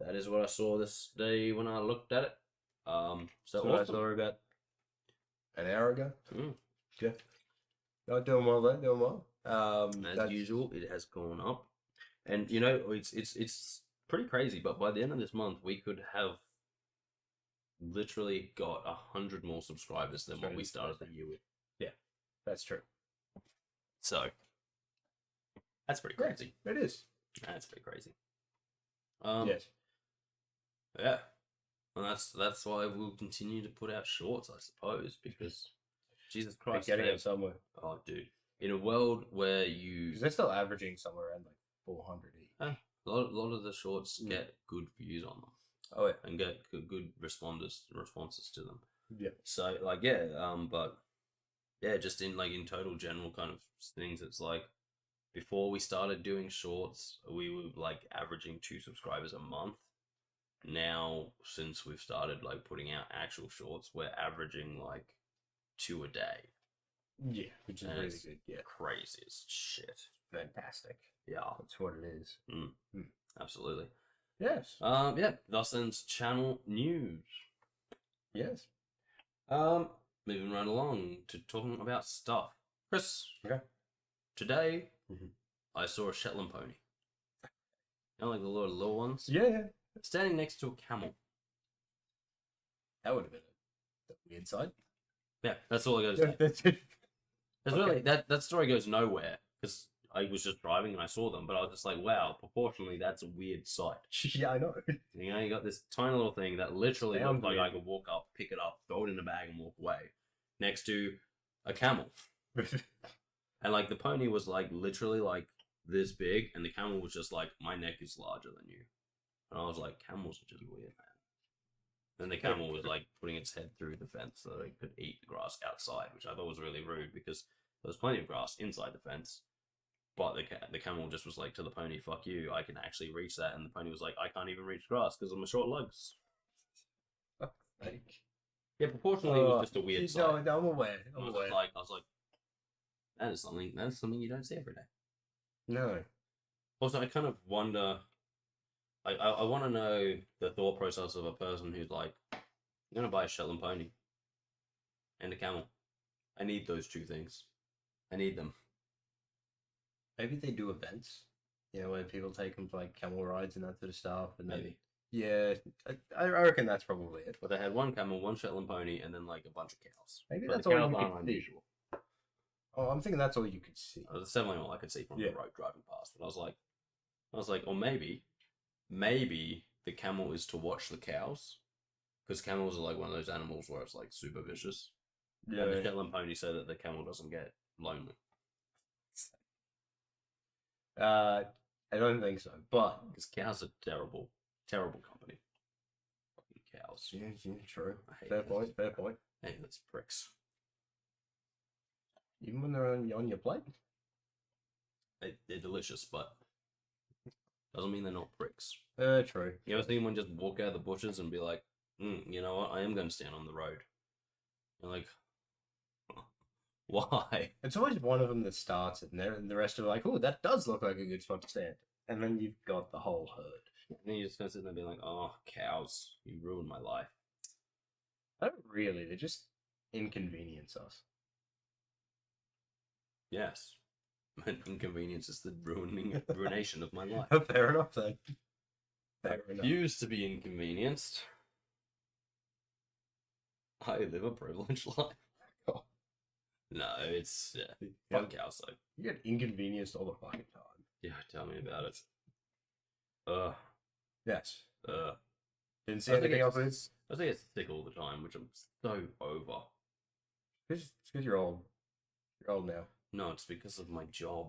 That is what I saw this day when I looked at it. So awesome. I saw about an hour ago. Yeah. Not doing well though. Doing well. As usual, it has gone up, and you know it's pretty crazy. But by the end of this month, we could have literally got 100 more subscribers than what we started the year with. Yeah, that's true. So that's pretty crazy. It is. That's pretty crazy. Yes. Yeah. And that's why we'll continue to put out shorts, I suppose, because Jesus Christ, they're getting it somewhere. Oh, dude! In a world where because they're still averaging somewhere around like 400 each. A lot of the shorts get good views on them. Oh yeah, and get good responses to them. Yeah. So but yeah, just in total general kind of things, it's like before we started doing shorts, we were like averaging 2 subscribers a month. Now, since we've started like putting out actual shorts, we're averaging like 2 a day. Yeah, which is really good. Yeah, crazy as shit. Fantastic. Yeah, that's what it is. Absolutely. Yes. Yeah. Thus ends channel news. Yes. Moving right along to talking about stuff. Kris. Okay. Today, I saw a Shetland pony. You know, like the little ones? Yeah. Standing next to a camel. That would have been the weird side. Yeah, that's all it goes. That's it. It's really that story goes nowhere because I was just driving and I saw them, but I was just like, wow, proportionally, that's a weird sight. Yeah, I know. You know, you got this tiny little thing that literally looked like I could walk up, pick it up, throw it in a bag, and walk away, next to a camel. And like the pony was like literally like this big, and the camel was just like, my neck is larger than you. And I was like, camels are just weird, man. Then the camel was like putting its head through the fence so that it could eat the grass outside, which I thought was really rude because there was plenty of grass inside the fence. But the camel just was like to the pony, fuck you, I can actually reach that. And the pony was like, I can't even reach grass because of my short legs. Yeah, proportionally, it was just a weird sight. No, I'm aware. I was like, that is something you don't see every day. No. Also, I kind of wonder, I want to know the thought process of a person who's like, I'm going to buy a Shetland pony and a camel. I need those two things. I need them. Maybe they do events, where people take them for like camel rides and that sort of stuff. And Maybe. Yeah, I reckon that's probably it. But they had one camel, one Shetland pony, and then like a bunch of cows. Maybe but that's the all cows you aren't could see. unusual. Oh, I'm thinking that's all you could see. That's definitely all I could see from the road driving past. But I was like, or maybe the camel is to watch the cows, because camels are like one of those animals where it's like super vicious. Yeah. And the Shetland pony said that the camel doesn't get lonely. I don't think so, but because cows are terrible company. Fucking cows. Yeah, true. Fair point. Hey, that's pricks. Even when they're on your plate? They're delicious, but doesn't mean they're not pricks. True. You ever see anyone just walk out of the bushes and be like, you know what, I am going to stand on the road. You're like, why? It's always one of them that starts it, and the rest are like, oh, that does look like a good spot to stand. And then you've got the whole herd. And then you're just going to sit there and be like, oh, cows, you ruined my life. Not really, they just inconvenience us. Yes. Inconvenience is the ruination of my life. Fair enough, then. I refuse to be inconvenienced. I live a privileged life. Oh. No, it's fuck cows though. You get inconvenienced all the fucking time. Yeah, tell me about it. Yes. Didn't see I anything else. I think it's sick all the time, which I'm so over. It's because you're old. You're old now. No, it's because of my job.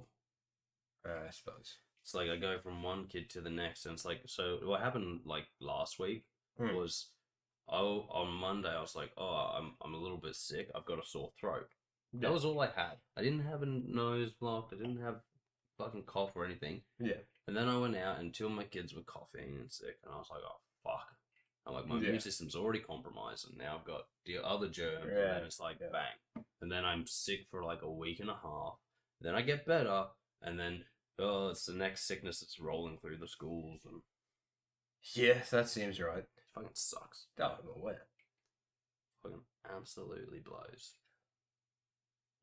I suppose. It's like I go from one kid to the next, and it's like, so what happened like last week was, on Monday I was like, I'm a little bit sick. I've got a sore throat. Yeah. That was all I had. I didn't have a nose blocked. I didn't have fucking cough or anything. Yeah. And then I went out, and two of my kids were coughing and sick, and I was like, oh fuck. I'm like, my immune system's already compromised, and now I've got the other germs, and then it's like bang. And then I'm sick for like a week and a half. Then I get better, and then it's the next sickness that's rolling through the schools, and yes, that seems right. It fucking sucks. Oh, I'm aware. Fucking absolutely blows.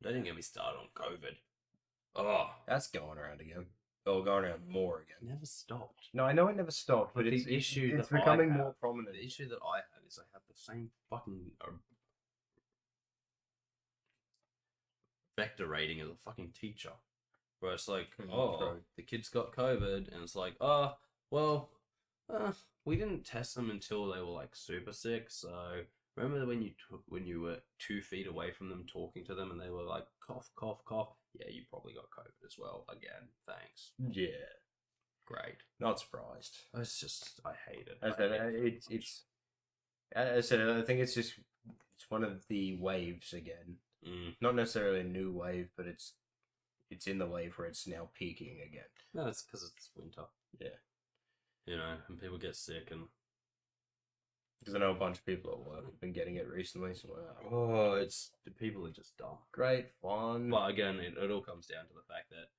Don't even get me started on COVID. Oh, that's going around again. Oh, going around more again. Never stopped. No, I know it never stopped, but it's becoming more prominent. The issue that I have is I have the same fucking vector rating as a fucking teacher. Where it's like, the kid's got COVID, and it's like, we didn't test them until they were like super sick. So remember when you were 2 feet away from them talking to them, and they were like cough, cough, cough. Yeah, you probably got COVID as well. Again, thanks. Yeah, great. Not surprised. It's just I hate it. I think it's one of the waves again. Not necessarily a new wave, but it's in the wave where it's now peaking again. No, it's because it's winter. Yeah. And people get sick, and because I know a bunch of people at work have been getting it recently. So the people are just dumb. Great fun. But again, it all comes down to the fact that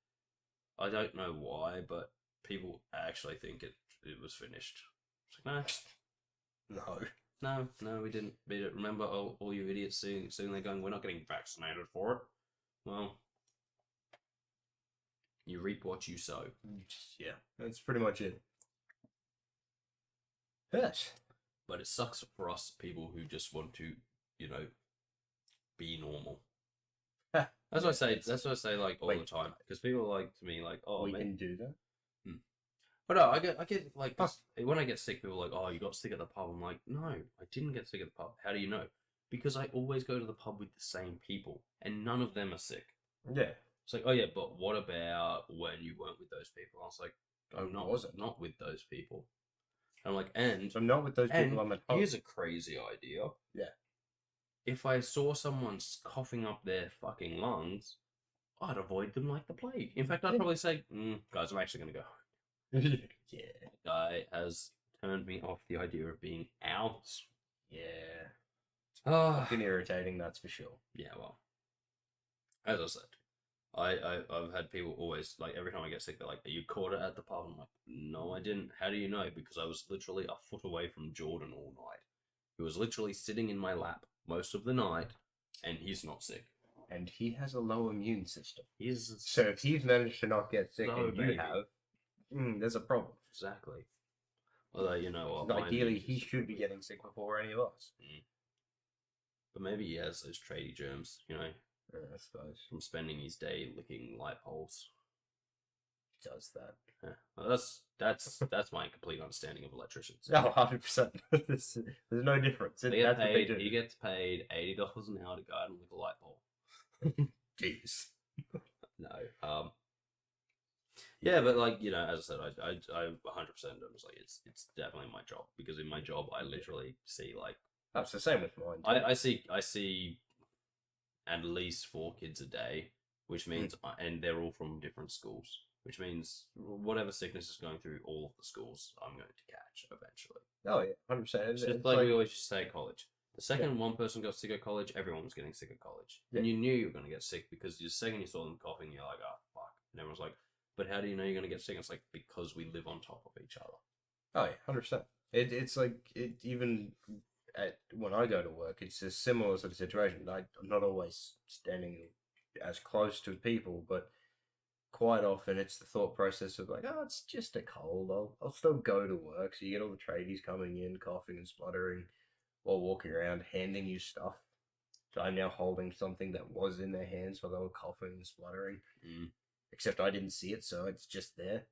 I don't know why, but people actually think it was finished. It's like, no, we didn't. Remember, all you idiots sitting there going, we're not getting vaccinated for it. Well, you reap what you sow. Yeah, that's pretty much it. Yes. But it sucks for us people who just want to, be normal. That's what I say like all the time. Because people are like to me like, we can do that. But no, I get like when I get sick, people are like, oh, you got sick at the pub. I'm like, no, I didn't get sick at the pub. How do you know? Because I always go to the pub with the same people, and none of them are sick. Yeah. It's like, oh yeah, but what about when you weren't with those people? I was like, I'm not with those people. And I'm like, and So I'm not with those people. I'm at home. Here's a crazy idea. Yeah. If I saw someone coughing up their fucking lungs, I'd avoid them like the plague. In fact, I'd probably say, guys, I'm actually going to go home. Yeah. The guy has turned me off the idea of being out. Yeah. Oh, fucking irritating, that's for sure. Yeah, well, as I said, I've had people always, like, every time I get sick, they're like, you caught it at the pub? I'm like, no, I didn't. How do you know? Because I was literally a foot away from Jordan all night. He was literally sitting in my lap most of the night, and he's not sick. And he has a low immune system. He's so if he's managed to not get sick and you have, there's a problem. Exactly. Although, you know what? Ideally, he should be getting sick before any of us. But maybe he has those tradie germs, you know? I suppose. From spending his day licking light poles. He does that. Yeah. Well, that's my complete understanding of electricians. No, 100%. There's no difference. He gets paid $80 an hour to go out and lick a light pole. Jeez. No. Yeah, but like, you know, as I said, I 100% I was like, it's definitely my job, because in my job I literally see like. That's the same with mine. I see at least 4 kids a day, which means, and they're all from different schools, which means whatever sickness is going through all of the schools, I'm going to catch eventually. Oh yeah, 100%. It's just like we always used to say at college. The second one person got sick at college, everyone was getting sick at college. Yeah. And you knew you were going to get sick, because the second you saw them coughing, you're like, oh, fuck. And everyone's like, but how do you know you're going to get sick? It's like, because we live on top of each other. Oh yeah, 100%. It's like, even when I go to work, it's a similar sort of situation. I'm not always standing as close to people, but quite often it's the thought process of like, oh, it's just a cold. I'll still go to work. So you get all the tradies coming in, coughing and spluttering, while walking around handing you stuff. So I'm now holding something that was in their hands while they were coughing and spluttering. Except I didn't see it, so it's just there.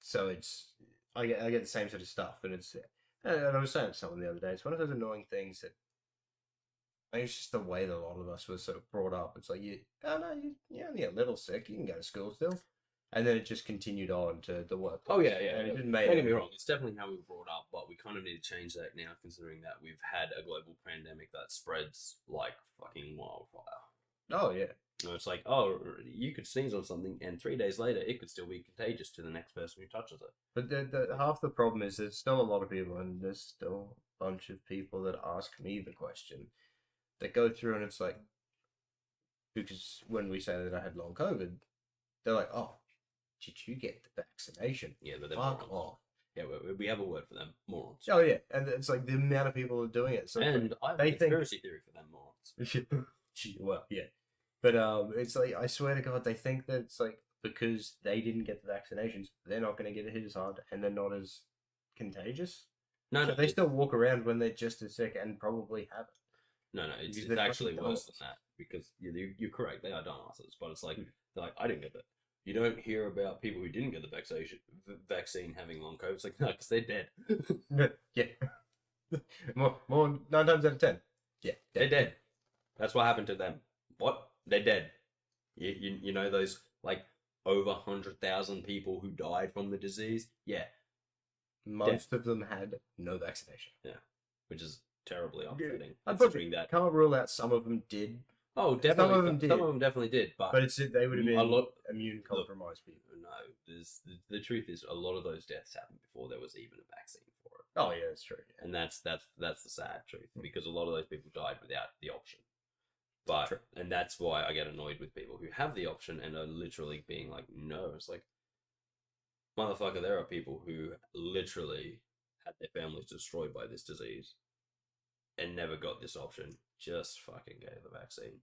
So I get the same sort of stuff, and and I was saying to someone the other day, it's one of those annoying things that I think it's just the way that a lot of us were sort of brought up. It's like, you're only a little sick, you can go to school still. And then it just continued on to the work. Oh, yeah. And it didn't get me wrong. It's definitely how we were brought up, but we kind of need to change that now, considering that we've had a global pandemic that spreads like fucking wildfire. Oh, yeah. It's like, oh, you could sneeze on something, and 3 days later, it could still be contagious to the next person who touches it. But half the problem is there's still a lot of people, and there's still a bunch of people that ask me the question, that go through, and it's like, because when we say that I had long COVID, they're like, oh, did you get the vaccination? Yeah, but they're fuck off. Yeah, we have a word for them, morons. Oh yeah, and it's like the amount of people are doing it. So and I have a conspiracy theory for them, morons. Well, yeah, but it's like, I swear to God, they think that it's like, because they didn't get the vaccinations, they're not going to get hit as hard, and they're not as contagious. No, they still walk around when they're just as sick and probably have it. No, it's actually worse than that, because you're correct, they are dumbasses, but it's like, they're like, I didn't get that. You don't hear about people who didn't get the vaccine having long COVID. It's like, no, because they're dead. Yeah. more 9 times out of 10. Yeah, they're dead. That's what happened to them. What? They're dead. You know those, like, over 100,000 people who died from the disease? Yeah. Most of them had no vaccination. Yeah. Which is terribly upsetting. Unfortunately, that can't rule out some of them did. Oh, definitely. Some of them did. Some of them definitely did, but they would have been a lot immune compromised people. No, the truth is, a lot of those deaths happened before there was even a vaccine for it. Oh yeah, that's true. Yeah. And that's the sad truth, because a lot of those people died without the option. But and that's why I get annoyed with people who have the option and are literally being like, no. It's like, motherfucker, there are people who literally had their families destroyed by this disease and never got this option. Just fucking get the vaccine.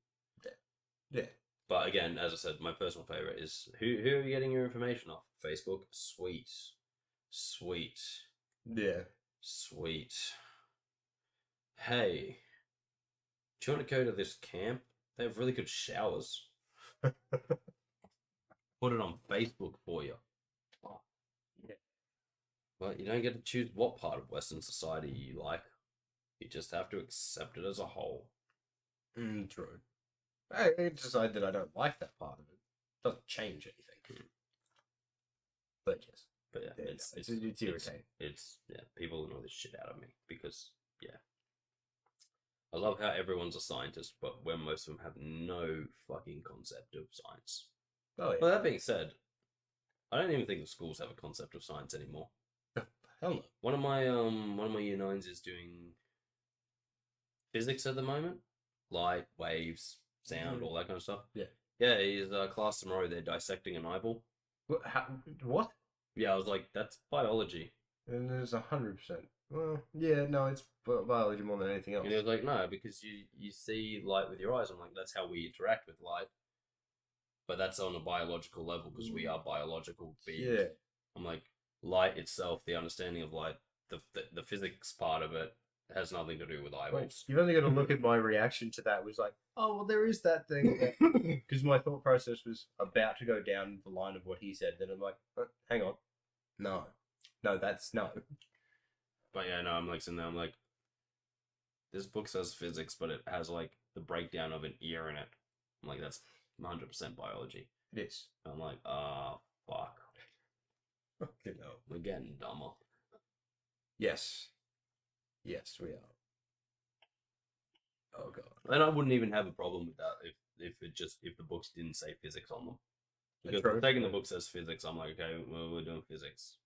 Yeah. But again, as I said, my personal favorite is who are you getting your information off? Facebook? Sweet. Yeah. Sweet. Hey, do you want to go to this camp? They have really good showers. Put it on Facebook for you. Oh. Yeah. Well, you don't get to choose what part of Western society you like. You just have to accept it as a whole. True. I decide that I don't like that part of it. It doesn't change anything. But yes. But yeah, it's irritating. It's people annoy the shit out of me because I love how everyone's a scientist, but when most of them have no fucking concept of science. Oh yeah. Well, that being said, I don't even think the schools have a concept of science anymore. Hell no. One of my year 9s is doing physics at the moment, light, waves, sound, all that kind of stuff. Yeah, he's class tomorrow. They're dissecting an eyeball. What? Yeah, I was like, that's biology. And there's 100%. Well, yeah, no, it's biology more than anything else. And he was like, no, because you see light with your eyes. I'm like, that's how we interact with light. But that's on a biological level because we are biological beings. Yeah. I'm like, light itself, the understanding of light, the physics part of it has nothing to do with eyeballs. You've only got to look at my reaction to that. Was like, oh, well, there is that thing. Because my thought process was about to go down the line of what he said. Then I'm like, hang on. No, that's no. But yeah, no, I'm like sitting there, I'm like, this book says physics, but it has like the breakdown of an ear in it. I'm like, that's 100% biology. It is. I'm like, fuck. Okay, no. We're getting dumber. Yes, we are. Oh god. And I wouldn't even have a problem with that if the books didn't say physics on them. Because the second the book says physics, I'm like, okay, well, we're doing physics.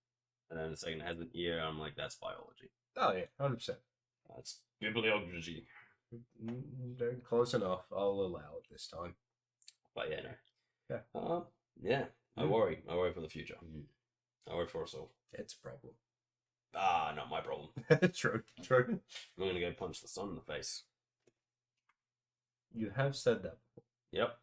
And then the second it has an ear, I'm like, that's biology. Oh yeah, 100%. That's bibliology. Close enough. I'll allow it this time. But yeah, no. Yeah. Yeah. I worry. I worry for the future. I worry for us all. It's a problem. Not my problem. True. I'm gonna go punch the sun in the face. You have said that before. Yep.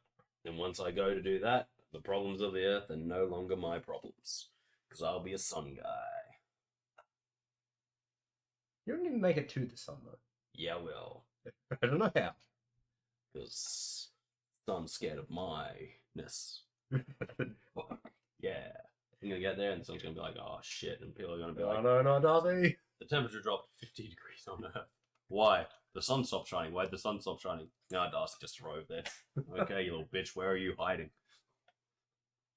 And once I go to do that, the problems of the earth are no longer my problems. Because I'll be a sun guy. You don't even make it to the sun, though. Yeah, well. I don't know how. Because sun's scared of my-ness. Yeah. I'm going to get there and the sun's going to be like, oh, shit. And people are going to be like, no, Darcy. The temperature dropped 50 degrees on Earth. Why? The sun stopped shining. Why'd the sun stop shining? No, Darcy just drove there. Okay, you little bitch. Where are you hiding?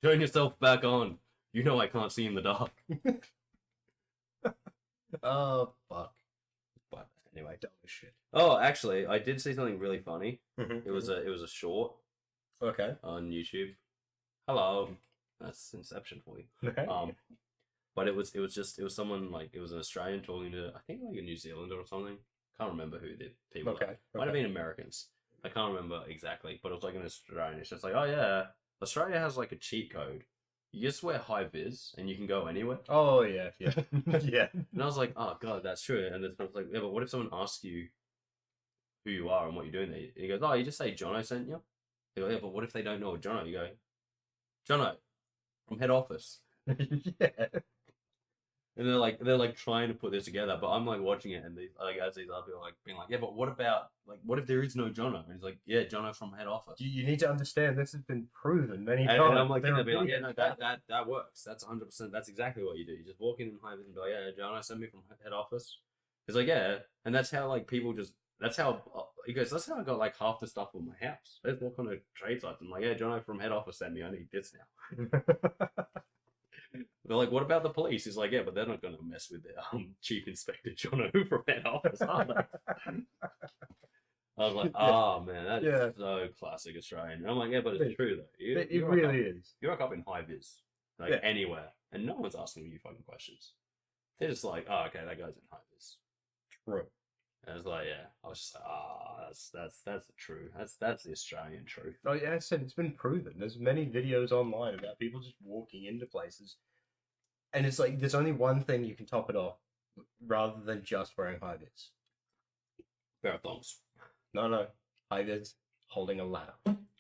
Turn yourself back on. You know I can't see in the dark. Oh, fuck. But anyway. Dumb as shit. Oh, actually, I did see something really funny. It was a short. Okay. On YouTube. Hello. That's Inception for you. Okay. But it was someone like, it was an Australian talking to, I think like a New Zealander or something. Can't remember who the people are. Might have been Americans. I can't remember exactly, but it was like an Australian. It's just like, oh yeah, Australia has like a cheat code. You just wear high vis and you can go anywhere. Oh yeah. Yeah. And I was like, oh god, that's true. And it's like, yeah, but what if someone asks you who you are and what you're doing there? He goes, oh, you just say Jono sent you. They go, yeah, but what if they don't know Jono? You go, Jono from head office. Yeah. And they're like trying to put this together, but I'm like watching it, and these like as these other people are like being like, yeah, but what about like what if there is no Jono? And he's like, yeah, Jono from head office. You need to understand this has been proven many times. And I'm like, they'll be like, yeah, no, that works. That's 100%. That's exactly what you do. You just walk in high vis and be like, yeah, Jono sent me from head office. He's like, yeah, and that's how like people just. That's how he goes. That's how I got like half the stuff on my house. I just walk on a trade site and I'm like, yeah, Jono from head office sent me. I need this now. They're like, what about the police? He's like, yeah, but they're not going to mess with their Chief Inspector Jono from head office, are they? I was like, oh man, that's so classic Australian. And I'm like, yeah, but it's true though. It really is. You rock up in high vis, like anywhere, and no one's asking you fucking questions. They're just like, oh, okay, that guy's in high vis. True. And I was like, yeah. I was just like, that's the truth. That's the Australian truth. Oh yeah, I said it's been proven. There's many videos online about people just walking into places, and it's like there's only one thing you can top it off, rather than just wearing high vis. Pair of thongs. No, high vis, holding a ladder.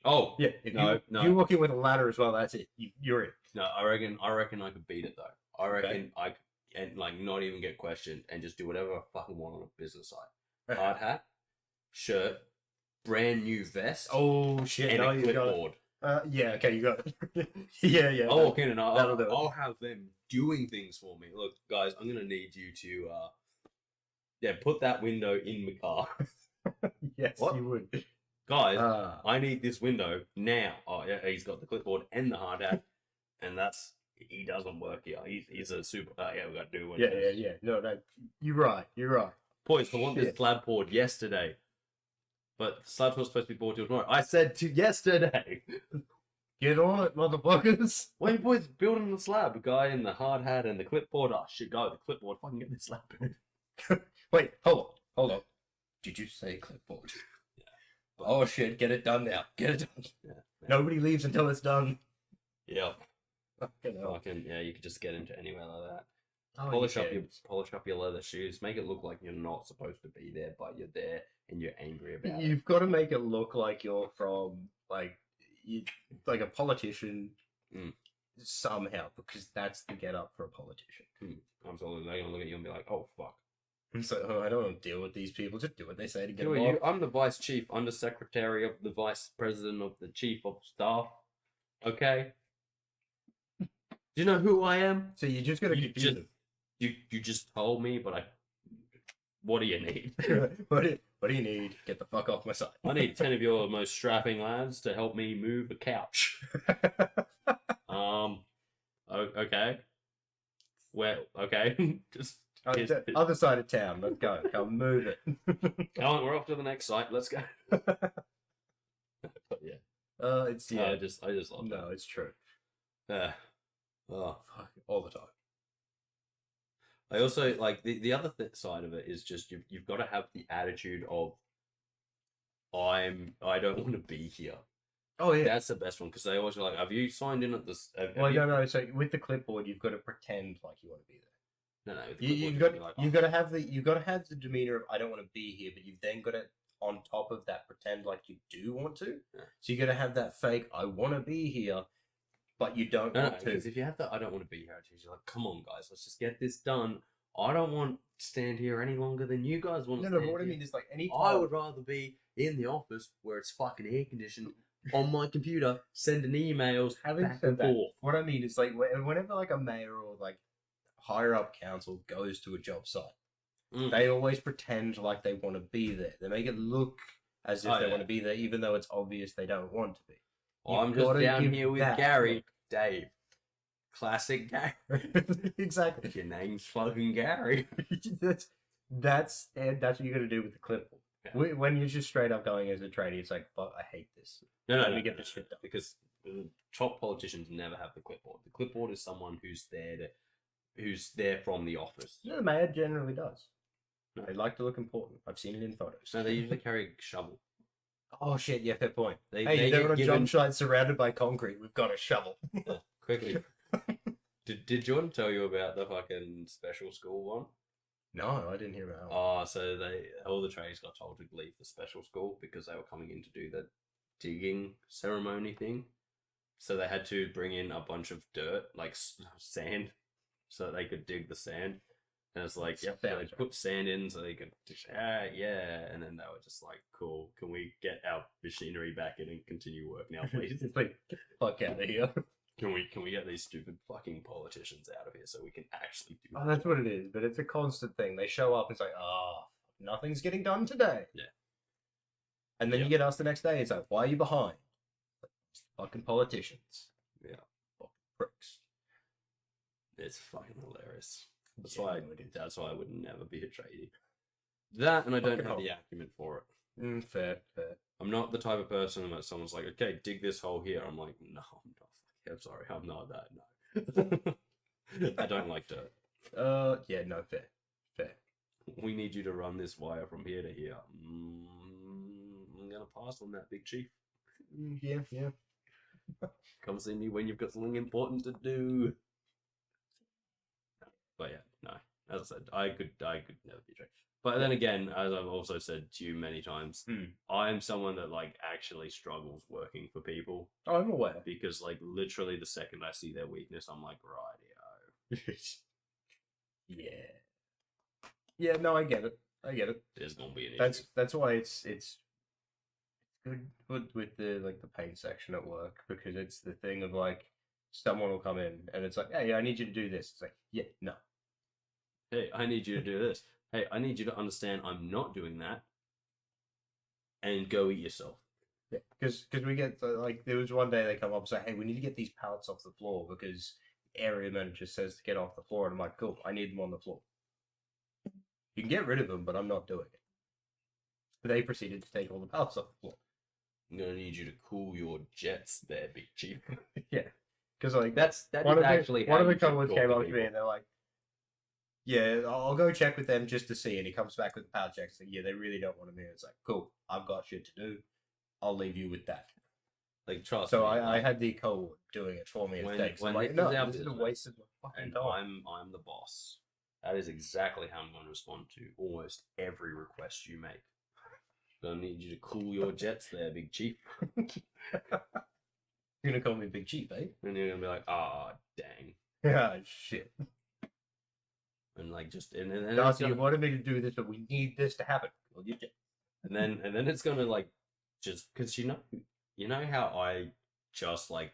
Oh yeah, if you're walking with a ladder as well, that's it. You're in. No, I reckon I could beat it though. I reckon I could, and like not even get questioned and just do whatever I fucking want on a business site. Hard hat, shirt, brand new vest. Oh shit! And a clipboard. Yeah, okay, you got it. yeah. I'll walk in and I'll have them doing things for me. Look, guys, I'm gonna need you to put that window in the car. Yes, what? you would. guys, I need this window now. Oh, yeah, he's got the clipboard and the hard hat, and he doesn't work here. He's a super. Yeah, we got to do one. Yeah. No, you're right. Boys, I want this slab poured yesterday, but the slab's not supposed to be poured till tomorrow. I said to yesterday. Get on it, motherfuckers. Wait, boys, building the slab. A guy in the hard hat and the clipboard. Oh shit, guy with the clipboard. Fucking get this slab built. Wait, hold on. Did you say clipboard? Yeah. Oh shit, get it done now. Get it done. Yeah. Nobody leaves until it's done. Yep. Fucking yeah, you could just get into anywhere like that. Oh, polish up your leather shoes. Make it look like you're not supposed to be there, but you're there and you're angry about it. You've got to make it look like you're from like a politician somehow, because that's the get up for a politician. Absolutely, they're gonna look at you and be like, "Oh fuck." So I don't want to deal with these people. Just do what they say to get off. I'm the vice chief, under secretary of the vice president of the chief of staff. Okay. Do you know who I am? So you're just gonna confuse them. You just told me, but what do you need? What do you need? Get the fuck off my side. I need 10 of your most strapping lads to help me move a couch. Okay. Well, okay. Just other side of town. Let's go. Come move it. Come on, we're off to the next site. Let's go. But yeah. It's I just love No, it's true. Oh, fuck, all the time. I also like the other side of it is just you've got to have the attitude of I don't want to be here. Oh yeah, that's the best one, because they always go like, "Have you signed in at this?" No. So with the clipboard, you've got to pretend like you want to be there. No. You've got to have the demeanor of I don't want to be here, but you've then got to on top of that pretend like you do want to. Yeah. So you got to have that fake I want to be here, but you don't want to. Because if you have that I don't want to be here attitude, you're like, come on guys, let's just get this done. I don't want to stand here any longer than you guys want to stand but what I mean is like I would rather be in the office where it's fucking air conditioned on my computer, sending emails back and forth. What I mean is like whenever like a mayor or like higher up council goes to a job site, they always pretend like they want to be there. They make it look as if they want to be there, even though it's obvious they don't want to be. I'm just down here with Gary. Dave. Classic Gary. Exactly. Your name's fucking Gary. That's what you got to do with the clipboard. Yeah. When you're just straight up going as a trainee, it's like, fuck, I hate this. Let me get this shit done. Because top politicians never have the clipboard. The clipboard is someone who's there from the office. No, the mayor generally does. No. They like to look important. I've seen it in photos. No, they usually carry a shovel. Oh shit! Yeah, fair point. They're on a job site surrounded by concrete. We've got a shovel. Quickly. Did Jordan tell you about the fucking special school one? No, I didn't hear about that. Oh, so all the trades got told to leave the special school because they were coming in to do the digging ceremony thing. So they had to bring in a bunch of dirt, like sand, so that they could dig the sand. And it's like, yep, they put sand in so they could, yeah. And then they were just like, cool, can we get our machinery back in and continue work now, please? It's like, get the fuck out of here. Can we get these stupid fucking politicians out of here so we can actually do that's what it is, but it's a constant thing. They show up and it's like, nothing's getting done today. Yeah. And then you get asked the next day, it's like, why are you behind? Fucking politicians. Yeah. Fucking pricks. It's fucking hilarious. That's why I would never be a tradie. That, and I don't have the acumen for it. Fair. I'm not the type of person that someone's like, okay, dig this hole here. I'm like, no, I'm not. I'm sorry, I'm not that. No. I don't like dirt. Yeah, no, fair. We need you to run this wire from here to here. I'm gonna pass on that, big chief. Yeah. Come see me when you've got something important to do. But yeah, no. As I said, I could never be a trade. But then again, as I've also said to you many times, I am someone that like actually struggles working for people. Oh, I'm aware. Because like literally the second I see their weakness, I'm like, rightio. Yeah. Yeah, no, I get it. There's gonna be an issue. That's why it's good with the like the paint section at work, because it's the thing of like someone will come in and it's like, hey, I need you to do this. It's like, yeah, no. Hey, I need you to do this. Hey, I need you to understand I'm not doing that. And go eat yourself. Yeah, because we get like there was one day they come up and say, hey, we need to get these pallets off the floor because the area manager says to get off the floor, and I'm like, cool, I need them on the floor. You can get rid of them, but I'm not doing it. But they proceeded to take all the pallets off the floor. I'm gonna need you to cool your jets there, Big Chief. Yeah, because like that is actually one of the customers came up to me and they're like, yeah, I'll go check with them just to see. And he comes back with the pallet checks. Like, yeah, they really don't want to be. It's like, cool, I've got shit to do. I'll leave you with that. Like, trust me. So I had the co doing it for me. When like, no, this is a waste of my fucking time. I'm the boss. That is exactly how I'm going to respond to almost every request you make. Gonna need you to cool your jets there, Big Chief. You're gonna call me Big Chief, eh? And you're gonna be like, ah, dang. Yeah, shit. And like and Darcy, you wanted me to do this, but we need this to happen. Well, you did. And then it's gonna like just because you know how I just like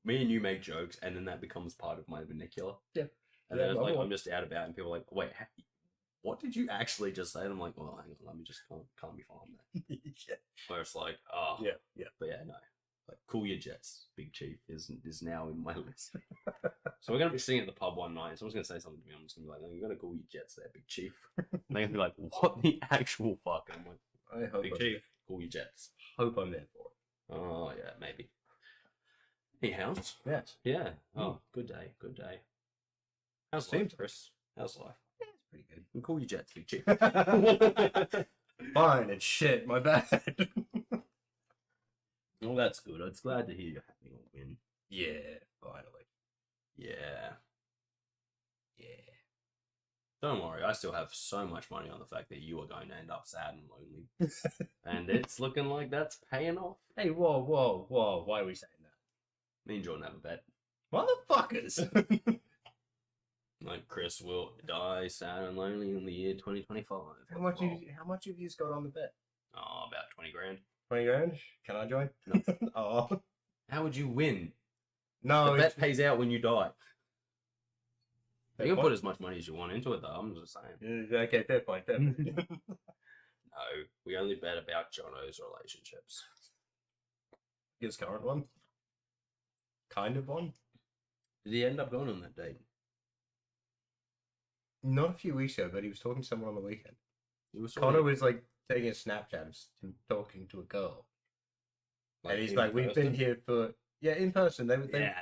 me and you make jokes, and then that becomes part of my vernacular. Yeah. And then it's like I'm just out about, and people are like, wait, what did you actually just say? And I'm like, well, hang on, let me just calm me farm there. Yeah. Where it's like, oh, yeah. But yeah, no. Like, cool your jets, Big Chief, is now in my list. So we're going to be sitting at the pub one night, and someone's going to say something to me. I'm just going to be like, no, you're going to cool your jets there, Big Chief. And they're going to be like, what the actual fuck? And I'm like, Big Chief, cool your jets. Hope I'm there for it. Oh, yeah, maybe. Hey, how's? Yes. Yeah. Oh, good day. How's life, Kris? How's life? Yeah, it's pretty good. And cool your jets, Big Chief. Fine, it's shit, my bad. Well, that's good. It's glad to hear you're having a win. Yeah, finally. Yeah. Don't worry, I still have so much money on the fact that you are going to end up sad and lonely. And it's looking like that's paying off. Hey, whoa. Why are we saying that? Me and Jordan have a bet. Motherfuckers! Like, Kris will die sad and lonely in the year 2025. How much have you got on the bet? Oh, about 20 grand. 20 grand? Can I join? No. Oh. How would you win? No. The bet pays out when you die. You can put as much money as you want into it, though. I'm just saying. Okay, fair point. No, we only bet about Jono's relationships. His current one? Kind of one? Did he end up going on that date? Not a few weeks ago, but he was talking to someone on the weekend. Connor was like taking a Snapchat of him talking to a girl. Like, and he's like, we've been here for... Yeah, in person. They yeah.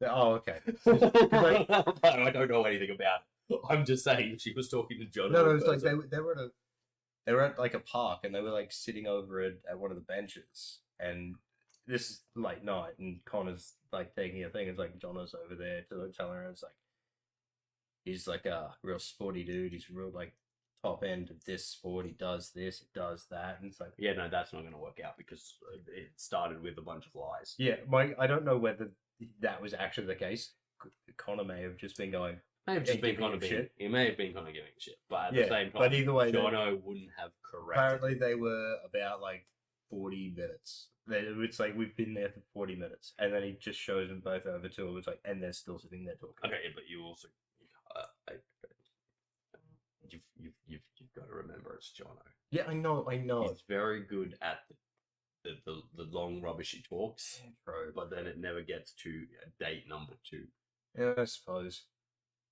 Oh, okay. Like, I don't know anything about it. I'm just saying she was talking to John. No, it's like they were at like a park and they were like sitting over at one of the benches, and this is like night, and Connor's like taking a thing. It's like Jono's over there to like, tell her, it's like he's like a real sporty dude. He's real like top end of this sport. He does this, he does that, and it's like, yeah, no, that's not going to work out because it started with a bunch of lies. Yeah, I don't know whether that was actually the case. Connor may have just been going. May have just been kind of shit. He may have been kind of giving shit, but at the same time, but either way, Jono wouldn't have corrected. Apparently, they were about like 40 minutes. It's like we've been there for 40 minutes, and then he just shows them both over to him. It's like, and they're still sitting there talking. Okay, but you also, you've got to remember it's Jono. Yeah, I know. He's very good at the long rubbishy talks, but then it never gets to date number 2. Yeah, I suppose.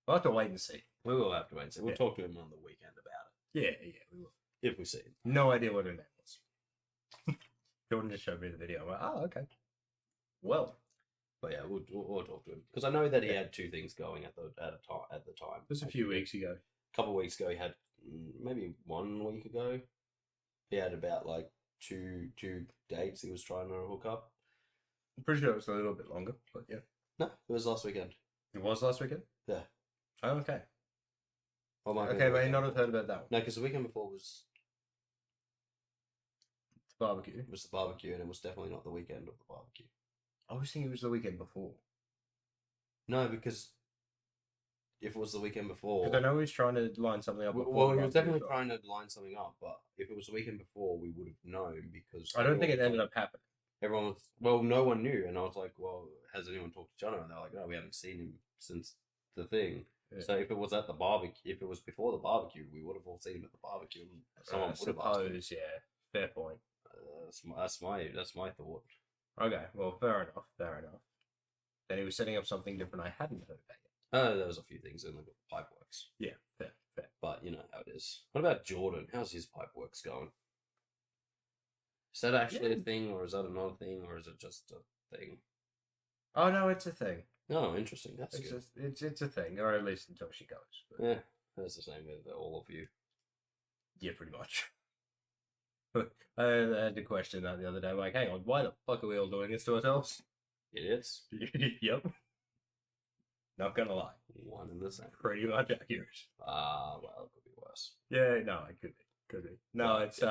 We'll have to wait and see. We will have to wait and see. We'll talk to him on the weekend about it. Yeah, we will. If we see him. No idea what her name was. Jordan just showed me the video. I'm like, oh, okay. Well. But yeah, we'll talk to him. Because I know that he had 2 things going at the time. It was a few weeks ago. A couple of weeks ago, he had, maybe 1 week ago, he had about like two dates he was trying to hook up. I'm pretty sure it was a little bit longer, but yeah. No, it was last weekend. It was last weekend? Yeah. Oh, okay. Okay, but you not have heard about that one. No, because the weekend before was the barbecue. It was the barbecue, and it was definitely not the weekend of the barbecue. I was thinking it was the weekend before. No, because if it was the weekend before... Because I know he was trying to line something up. Well, he was definitely trying to line something up, but if it was the weekend before, we would have known, because... I don't think it ended up happening. Everyone was... Well, no one knew, and I was like, well, has anyone talked to Jono? And they're like, no, we haven't seen him since the thing. Yeah. So if it was at the barbecue, if it was before the barbecue, we would have all seen him at the barbecue, and someone would have asked him. Yeah, fair point. That's my thought. Okay, well, fair enough. Then he was setting up something different I hadn't heard about yet. There was a few things in the pipe works. Yeah, fair. But you know how it is. What about Jordan? How's his pipe works going? Is that actually a thing, or is that another thing, or is it just a thing? Oh no, it's a thing. Oh, interesting. That's good. It's a thing, or at least until she goes. But... Yeah, that's the same with all of you. Yeah, pretty much. I had to question that the other day. I'm like, hang on, why the fuck are we all doing this to ourselves? Idiots. Yep. Not gonna lie. One and the same. Pretty much accurate. Well, it could be worse. Yeah, no, it could be. No, it's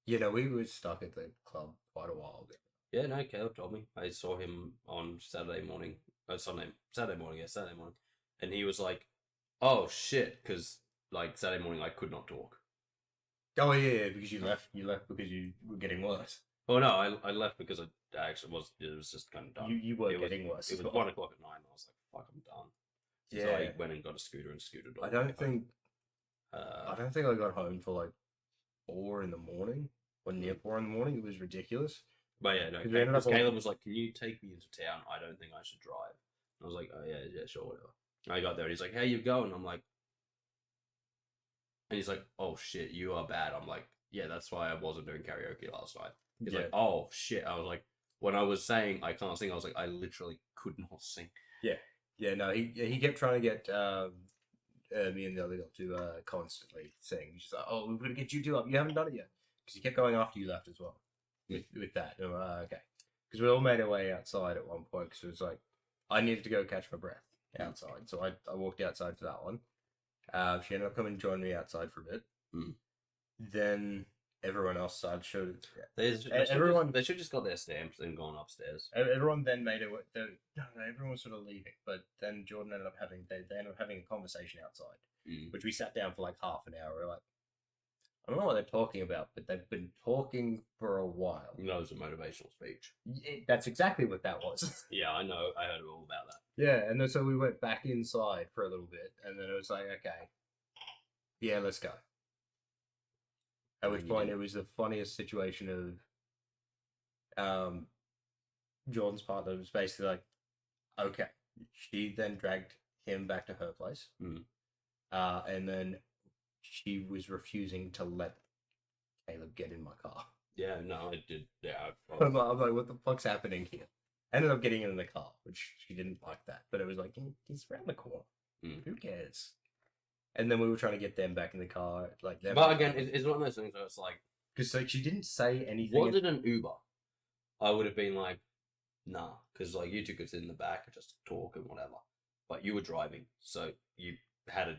we were stuck at the club quite a while ago. Yeah, no, Caleb told me. I saw him on Saturday morning. Saturday morning, and he was like, "Oh shit," because like Saturday morning I could not talk. Oh yeah, because you left because you were getting worse. Oh no, I left because I actually was. It was just kind of done. You were getting worse. It was 1:00 at night. And I was like, "Fuck, I'm done." So I went and got a scooter and scooted. I don't think I got home till like 4 in the morning or near 4 in the morning. It was ridiculous. But yeah, no. Because Caleb was like, "Can you take me into town? I don't think I should drive." And I was like, "Oh yeah, sure, whatever." And I got there and he's like, "How you going?" I'm like, and he's like, "Oh shit, you are bad." I'm like, "Yeah, that's why I wasn't doing karaoke last night." He's like, "Oh shit." I was like, when I was saying I can't sing, I was like, I literally could not sing. Yeah, no, he kept trying to get me and the other girl to constantly sing. She's like, "Oh, we're gonna get you two up. You haven't done it yet," because he kept going after you left as well. With that, and okay, because we all made our way outside at one point. Because it was like I needed to go catch my breath outside, so I walked outside for that one. She ended up coming and joining me outside for a bit. Then everyone else started showing. They should just got their stamps and gone upstairs. Everyone then made it. No, everyone was sort of leaving, but then Jordan ended up having they ended up having a conversation outside, which we sat down for like half an hour. We're like, I don't know what they're talking about, but they've been talking for a while. You know, it was a motivational speech. That's exactly what that was. Yeah, I know. I heard all about that. Yeah, and then so we went back inside for a little bit, and then it was like, okay, yeah, let's go. At which point, it was the funniest situation of Jordan's partner was basically like, okay. She then dragged him back to her place, and then she was refusing to let Caleb get in my car. Yeah, no, I did. Yeah, I'm like, what the fuck's happening here? Ended up getting in the car, which she didn't like that. But it was like, he's around the corner. Who cares? And then we were trying to get them back in the car. Like, but again, it's one of those things where it's like... Because like, she didn't say anything. Was it an Uber? I would have been like, nah. Because like, you two could sit in the back and just talk and whatever. But you were driving, so you had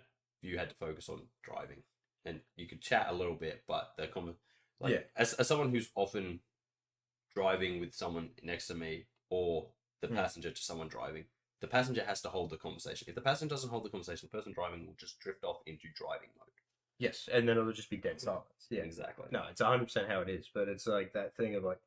to focus on driving. And you could chat a little bit, but as someone who's often driving with someone next to me or the passenger to someone driving, the passenger has to hold the conversation. If the passenger doesn't hold the conversation, the person driving will just drift off into driving mode. Yes, and then it'll just be dead silence. Yeah, exactly. No, it's 100% how it is, but it's like that thing of like,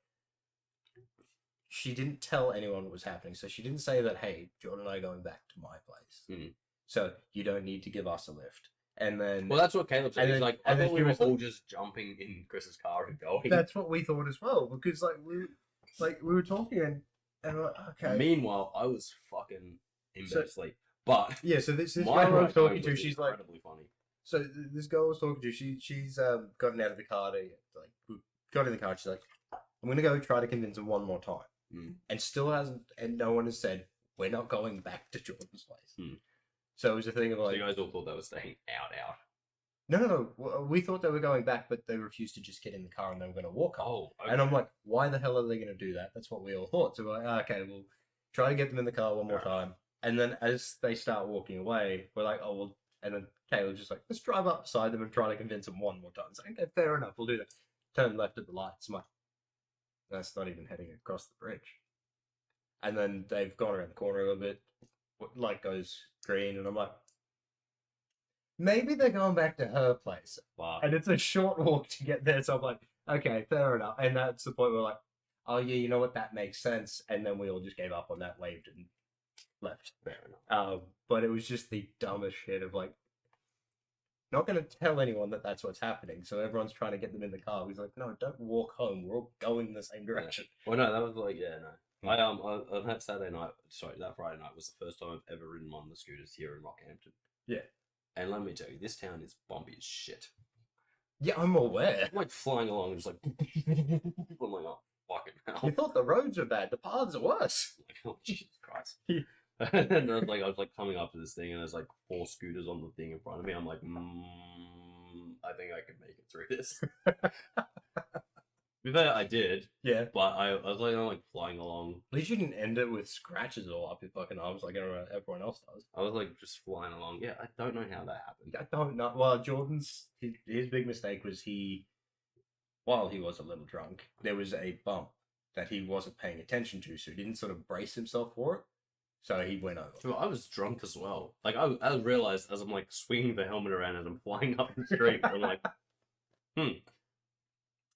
she didn't tell anyone what was happening, so she didn't say that, hey, Jordan and I are going back to my place. So you don't need to give us a lift. And then... Well, that's what Caleb said. He's like, I thought we were all just jumping in Chris's car and going. That's what we thought as well, because we were talking and we're like, okay. Meanwhile, I was fucking in bed asleep. But yeah, so this girl I was talking to, she's like, incredibly funny. So this girl I was talking to, she's gotten out of the car got in the car. And she's like, I'm gonna go try to convince him one more time, and still hasn't, and no one has said we're not going back to Jordan's place. So it was a thing of like, so you guys all thought they were staying out. No. We thought they were going back, but they refused to just get in the car and they were going to walk home. Oh, okay. And I'm like, why the hell are they going to do that? That's what we all thought. So we're like, okay, we'll try to get them in the car one more time. And then as they start walking away, we're like, oh, well, and then Caleb's just like, let's drive up beside them and try to convince them one more time. It's like, okay, fair enough, we'll do that. Turn left at the lights. I'm like, that's not even heading across the bridge. And then they've gone around the corner a little bit. Light goes green, and I'm like, maybe they're going back to her place. Wow. And it's a short walk to get there, so I'm like, okay, fair enough. And that's the point where we're like, oh yeah, you know what, that makes sense. And then we all just gave up on that, waved, and left. Fair enough. But it was just the dumbest shit of like, not going to tell anyone that that's what's happening. So everyone's trying to get them in the car. He's like, no, don't walk home. We're all going in the same direction. Well, no, that was like, no. I on that Saturday night, that Friday night was the first time I've ever ridden one of the scooters here in Rockhampton. Yeah. And let me tell you, this town is bumpy as shit. Yeah, I'm aware. I'm like flying along, just like, I'm like, oh, fucking hell. You thought the roads were bad. The paths are worse. Like, oh, Jesus Christ. And I was like coming up to this thing, and there's like 4 scooters on the thing in front of me. I'm like, I think I can make it through this. With that, I did. Yeah. But I was like flying along. At least you didn't end it with scratches all up your fucking arms like everyone else does. I was like just flying along. Yeah, I don't know how that happened. I don't know. Well, his big mistake was while he was a little drunk, there was a bump that he wasn't paying attention to, so he didn't sort of brace himself for it. So he went over. Well, I was drunk as well. Like I realized as I'm like swinging the helmet around as I'm flying up the street, I'm like,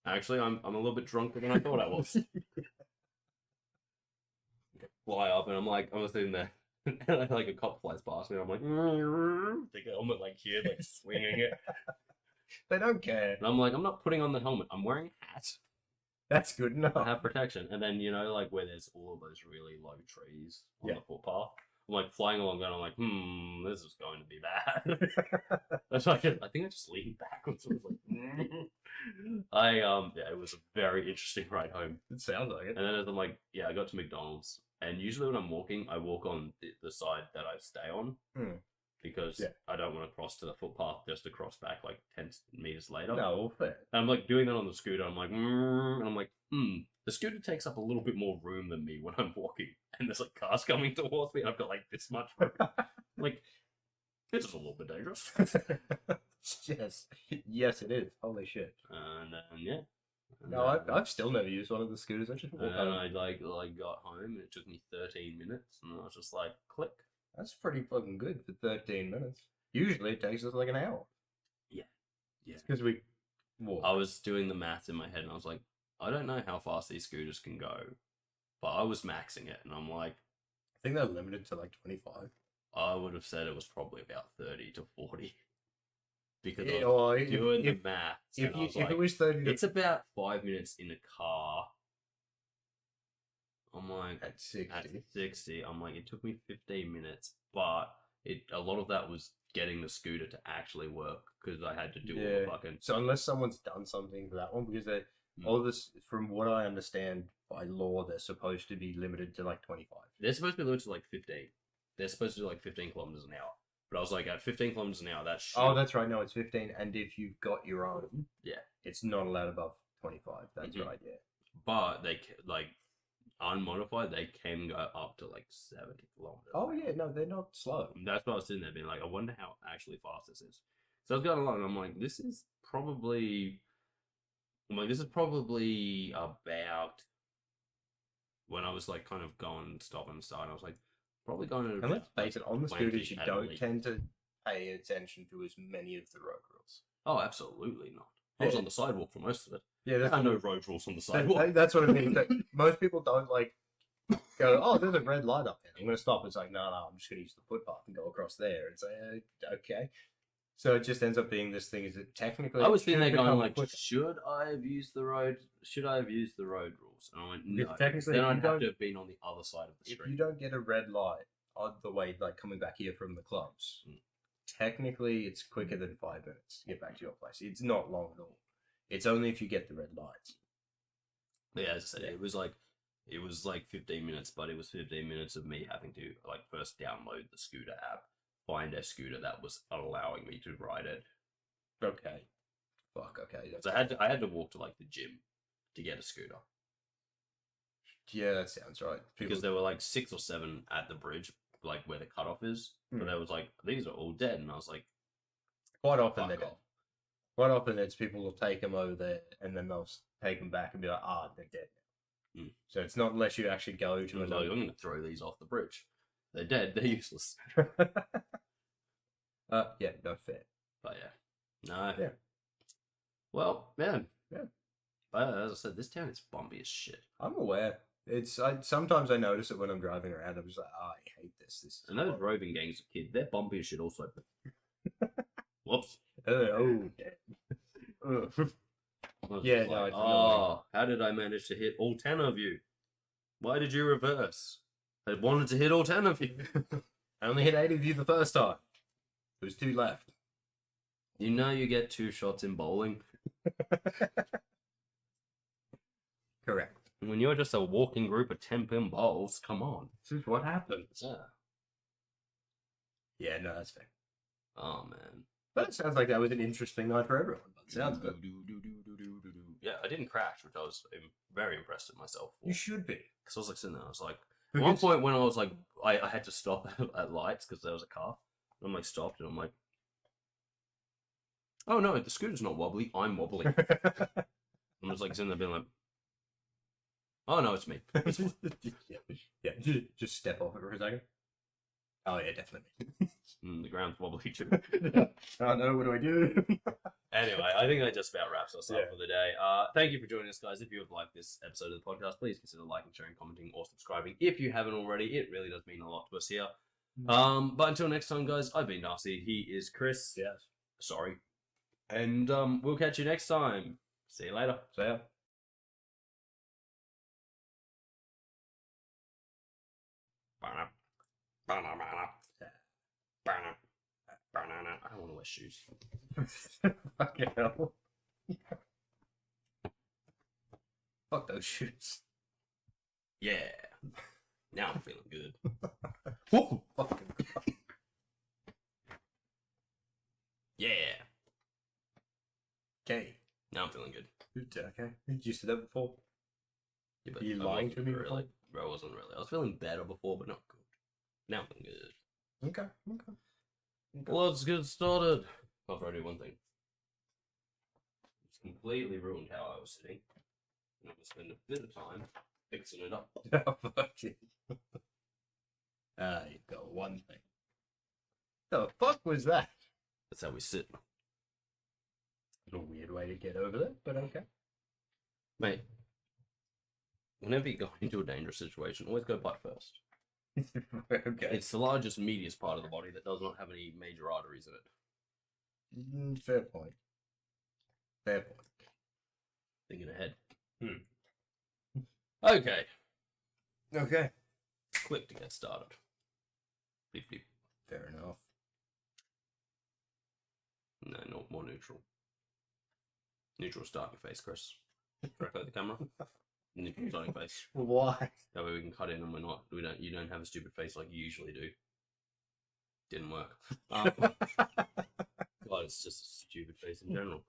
actually, I'm a little bit drunker than I thought I was. Fly up, and I'm sitting there, and like a cop flies past me, and I'm like, take the helmet like here, like swinging it. They don't care. And I'm like, I'm not putting on the helmet. I'm wearing a hat. That's good enough. I have protection. And then, like where there's all of those really low trees on the footpath, I'm like flying along and I'm like, this is going to be bad. That's like, I think I just leaned backwards. I was like, it was a very interesting ride home. It sounds like it. And then as I'm like, I got to McDonald's. And usually when I'm walking, I walk on the side that I stay on. Because I don't want to cross to the footpath just to cross back like 10 meters later. No, fair. And I'm like doing that on the scooter. I'm like, and I'm like, the scooter takes up a little bit more room than me when I'm walking. And there's like cars coming towards me. And I've got like this much room. Like, this is a little bit dangerous. Yes, it is. Holy shit. And then, no, I've still never used one of the scooters. I just walk home. And I like got home and it took me 13 minutes. And I was just like, click. That's pretty fucking good for 13 minutes. Usually it takes us like an hour. Yeah. It's because we walk. I was doing the maths in my head and I was like, I don't know how fast these scooters can go, but I was maxing it and I'm like, I think they're limited to like 25. I would have said it was probably about 30 to 40. Because I was doing the maths. If it was 30 it's about 5 minutes in a car. I'm like, at 60. I'm like, it took me 15 minutes, but a lot of that was getting the scooter to actually work because I had to do all the fucking. So unless someone's done something to that one, because all this, from what I understand by law, they're supposed to be limited to like 25. They're supposed to be limited to like 15. They're supposed to do like 15 kilometers an hour. But I was like, at 15 kilometers an hour, that's. Oh, that's right. No, it's 15, and if you've got your own, it's not allowed above 25. That's right. Yeah. But they like. Unmodified, they can go up to like 70 kilometers. Oh yeah, no, they're not slow. That's what I was sitting there being like, I wonder how actually fast this is. So I was going along and I'm like, this is probably about when I was like kind of going stop and start. I was like, probably going to. And let's face it, on the scooters you don't tend to pay attention to as many of the road rules. Oh, absolutely not. I was on the sidewalk for most of it. Yeah, there are no road rules on the sidewalk. That's what I mean. Most people don't like go, oh, there's a red light up there. I'm going to stop. It's like, no, I'm just going to use the footpath and go across there. It's like, okay. So it just ends up being this thing. Is it technically? I was sitting there going like, should I have used the road? Should I have used the road rules? And I went, no. Technically, then I'd have to have been on the other side of the street. If you don't get a red light on the way, like coming back here from the clubs, technically it's quicker than 5 minutes to get back to your place. It's not long at all. It's only if you get the red lights. Yeah, as I said, it was like 15 minutes, but it was 15 minutes of me having to like first download the scooter app, find a scooter that was allowing me to ride it. Okay. Fuck. Okay. So I had to walk to like the gym to get a scooter. Yeah, that sounds right. Because there were like 6 or 7 at the bridge, like where the cutoff is. But there was like, these are all dead, and I was like, quite often they're dead. Quite often it's people will take them over there and then they'll take them back and be like, they're dead now. So it's not unless you actually go to another. I'm going to throw these off the bridge. They're dead. They're useless. Yeah, no fair. But yeah. No. Yeah. Well, man. Yeah. But as I said, this town is bumpy as shit. I'm aware. Sometimes I notice it when I'm driving around. I'm just like, I hate this. And those roving gangs of kids, they're bumpy as shit also. Whoops. Oh, damn. Yeah, no, it's oh, how did I manage to hit all 10 of you? Why did you reverse? I wanted to hit all 10 of you. I only hit 8 of you the first time. There was 2 left. You know you get 2 shots in bowling. Correct. When you're just a walking group of 10-pin bowls, come on. This is what happens. Yeah. Yeah, no, that's fair. Oh, man. But it sounds like that was an interesting night for everyone. Sounds good. Yeah, I didn't crash, which I was very impressed with myself for. You should be. Because I was like sitting there, I was like, at one point when I was like, I had to stop at lights because there was a car. And I'm like, stopped, and I'm like, oh no, the scooter's not wobbly, I'm wobbly. I'm just like sitting there being like, oh no, it's me. It's fine. Yeah, just step off it for a second. Oh yeah, definitely. The ground's wobbly too. Oh no, what do I do? Anyway, I think that just about wraps us up for the day. Thank you for joining us, guys. If you have liked this episode of the podcast, please consider liking, sharing, commenting, or subscribing. If you haven't already, it really does mean a lot to us here. But until next time, guys, I've been Darcy. He is Kris. Yes. Sorry. And we'll catch you next time. See you later. See ya. I don't want to wear shoes. Fucking hell. Fuck those shoes. Yeah. Now I'm feeling good. Whoa, fucking God. Yeah. Okay. Now I'm feeling good. Okay. Did you say that before? Yeah, but Are you I lying wasn't to me really. before? Bro, I wasn't really. I was feeling better before, but not good. Now I'm feeling good. Okay. Well, let's get started. After I do one thing. It's completely ruined how I was sitting. And I'm going to spend a bit of time fixing it up. Oh, fuck you. You've got one thing. The fuck was that? That's how we sit. A weird way to get over that, but okay. Mate, whenever you go into a dangerous situation, always go butt first. Okay. It's the largest, meatiest part of the body that does not have any major arteries in it. Fair point. Fair point. Thinking ahead. Okay. Okay. Click to get started. Beep, beep. Fair enough. No, not more neutral. Neutral starting face, Kris. Rotate the camera. Neutral starting face. Why? That way we can cut in and you don't have a stupid face like you usually do. Didn't work. God, it's just a stupid face in general.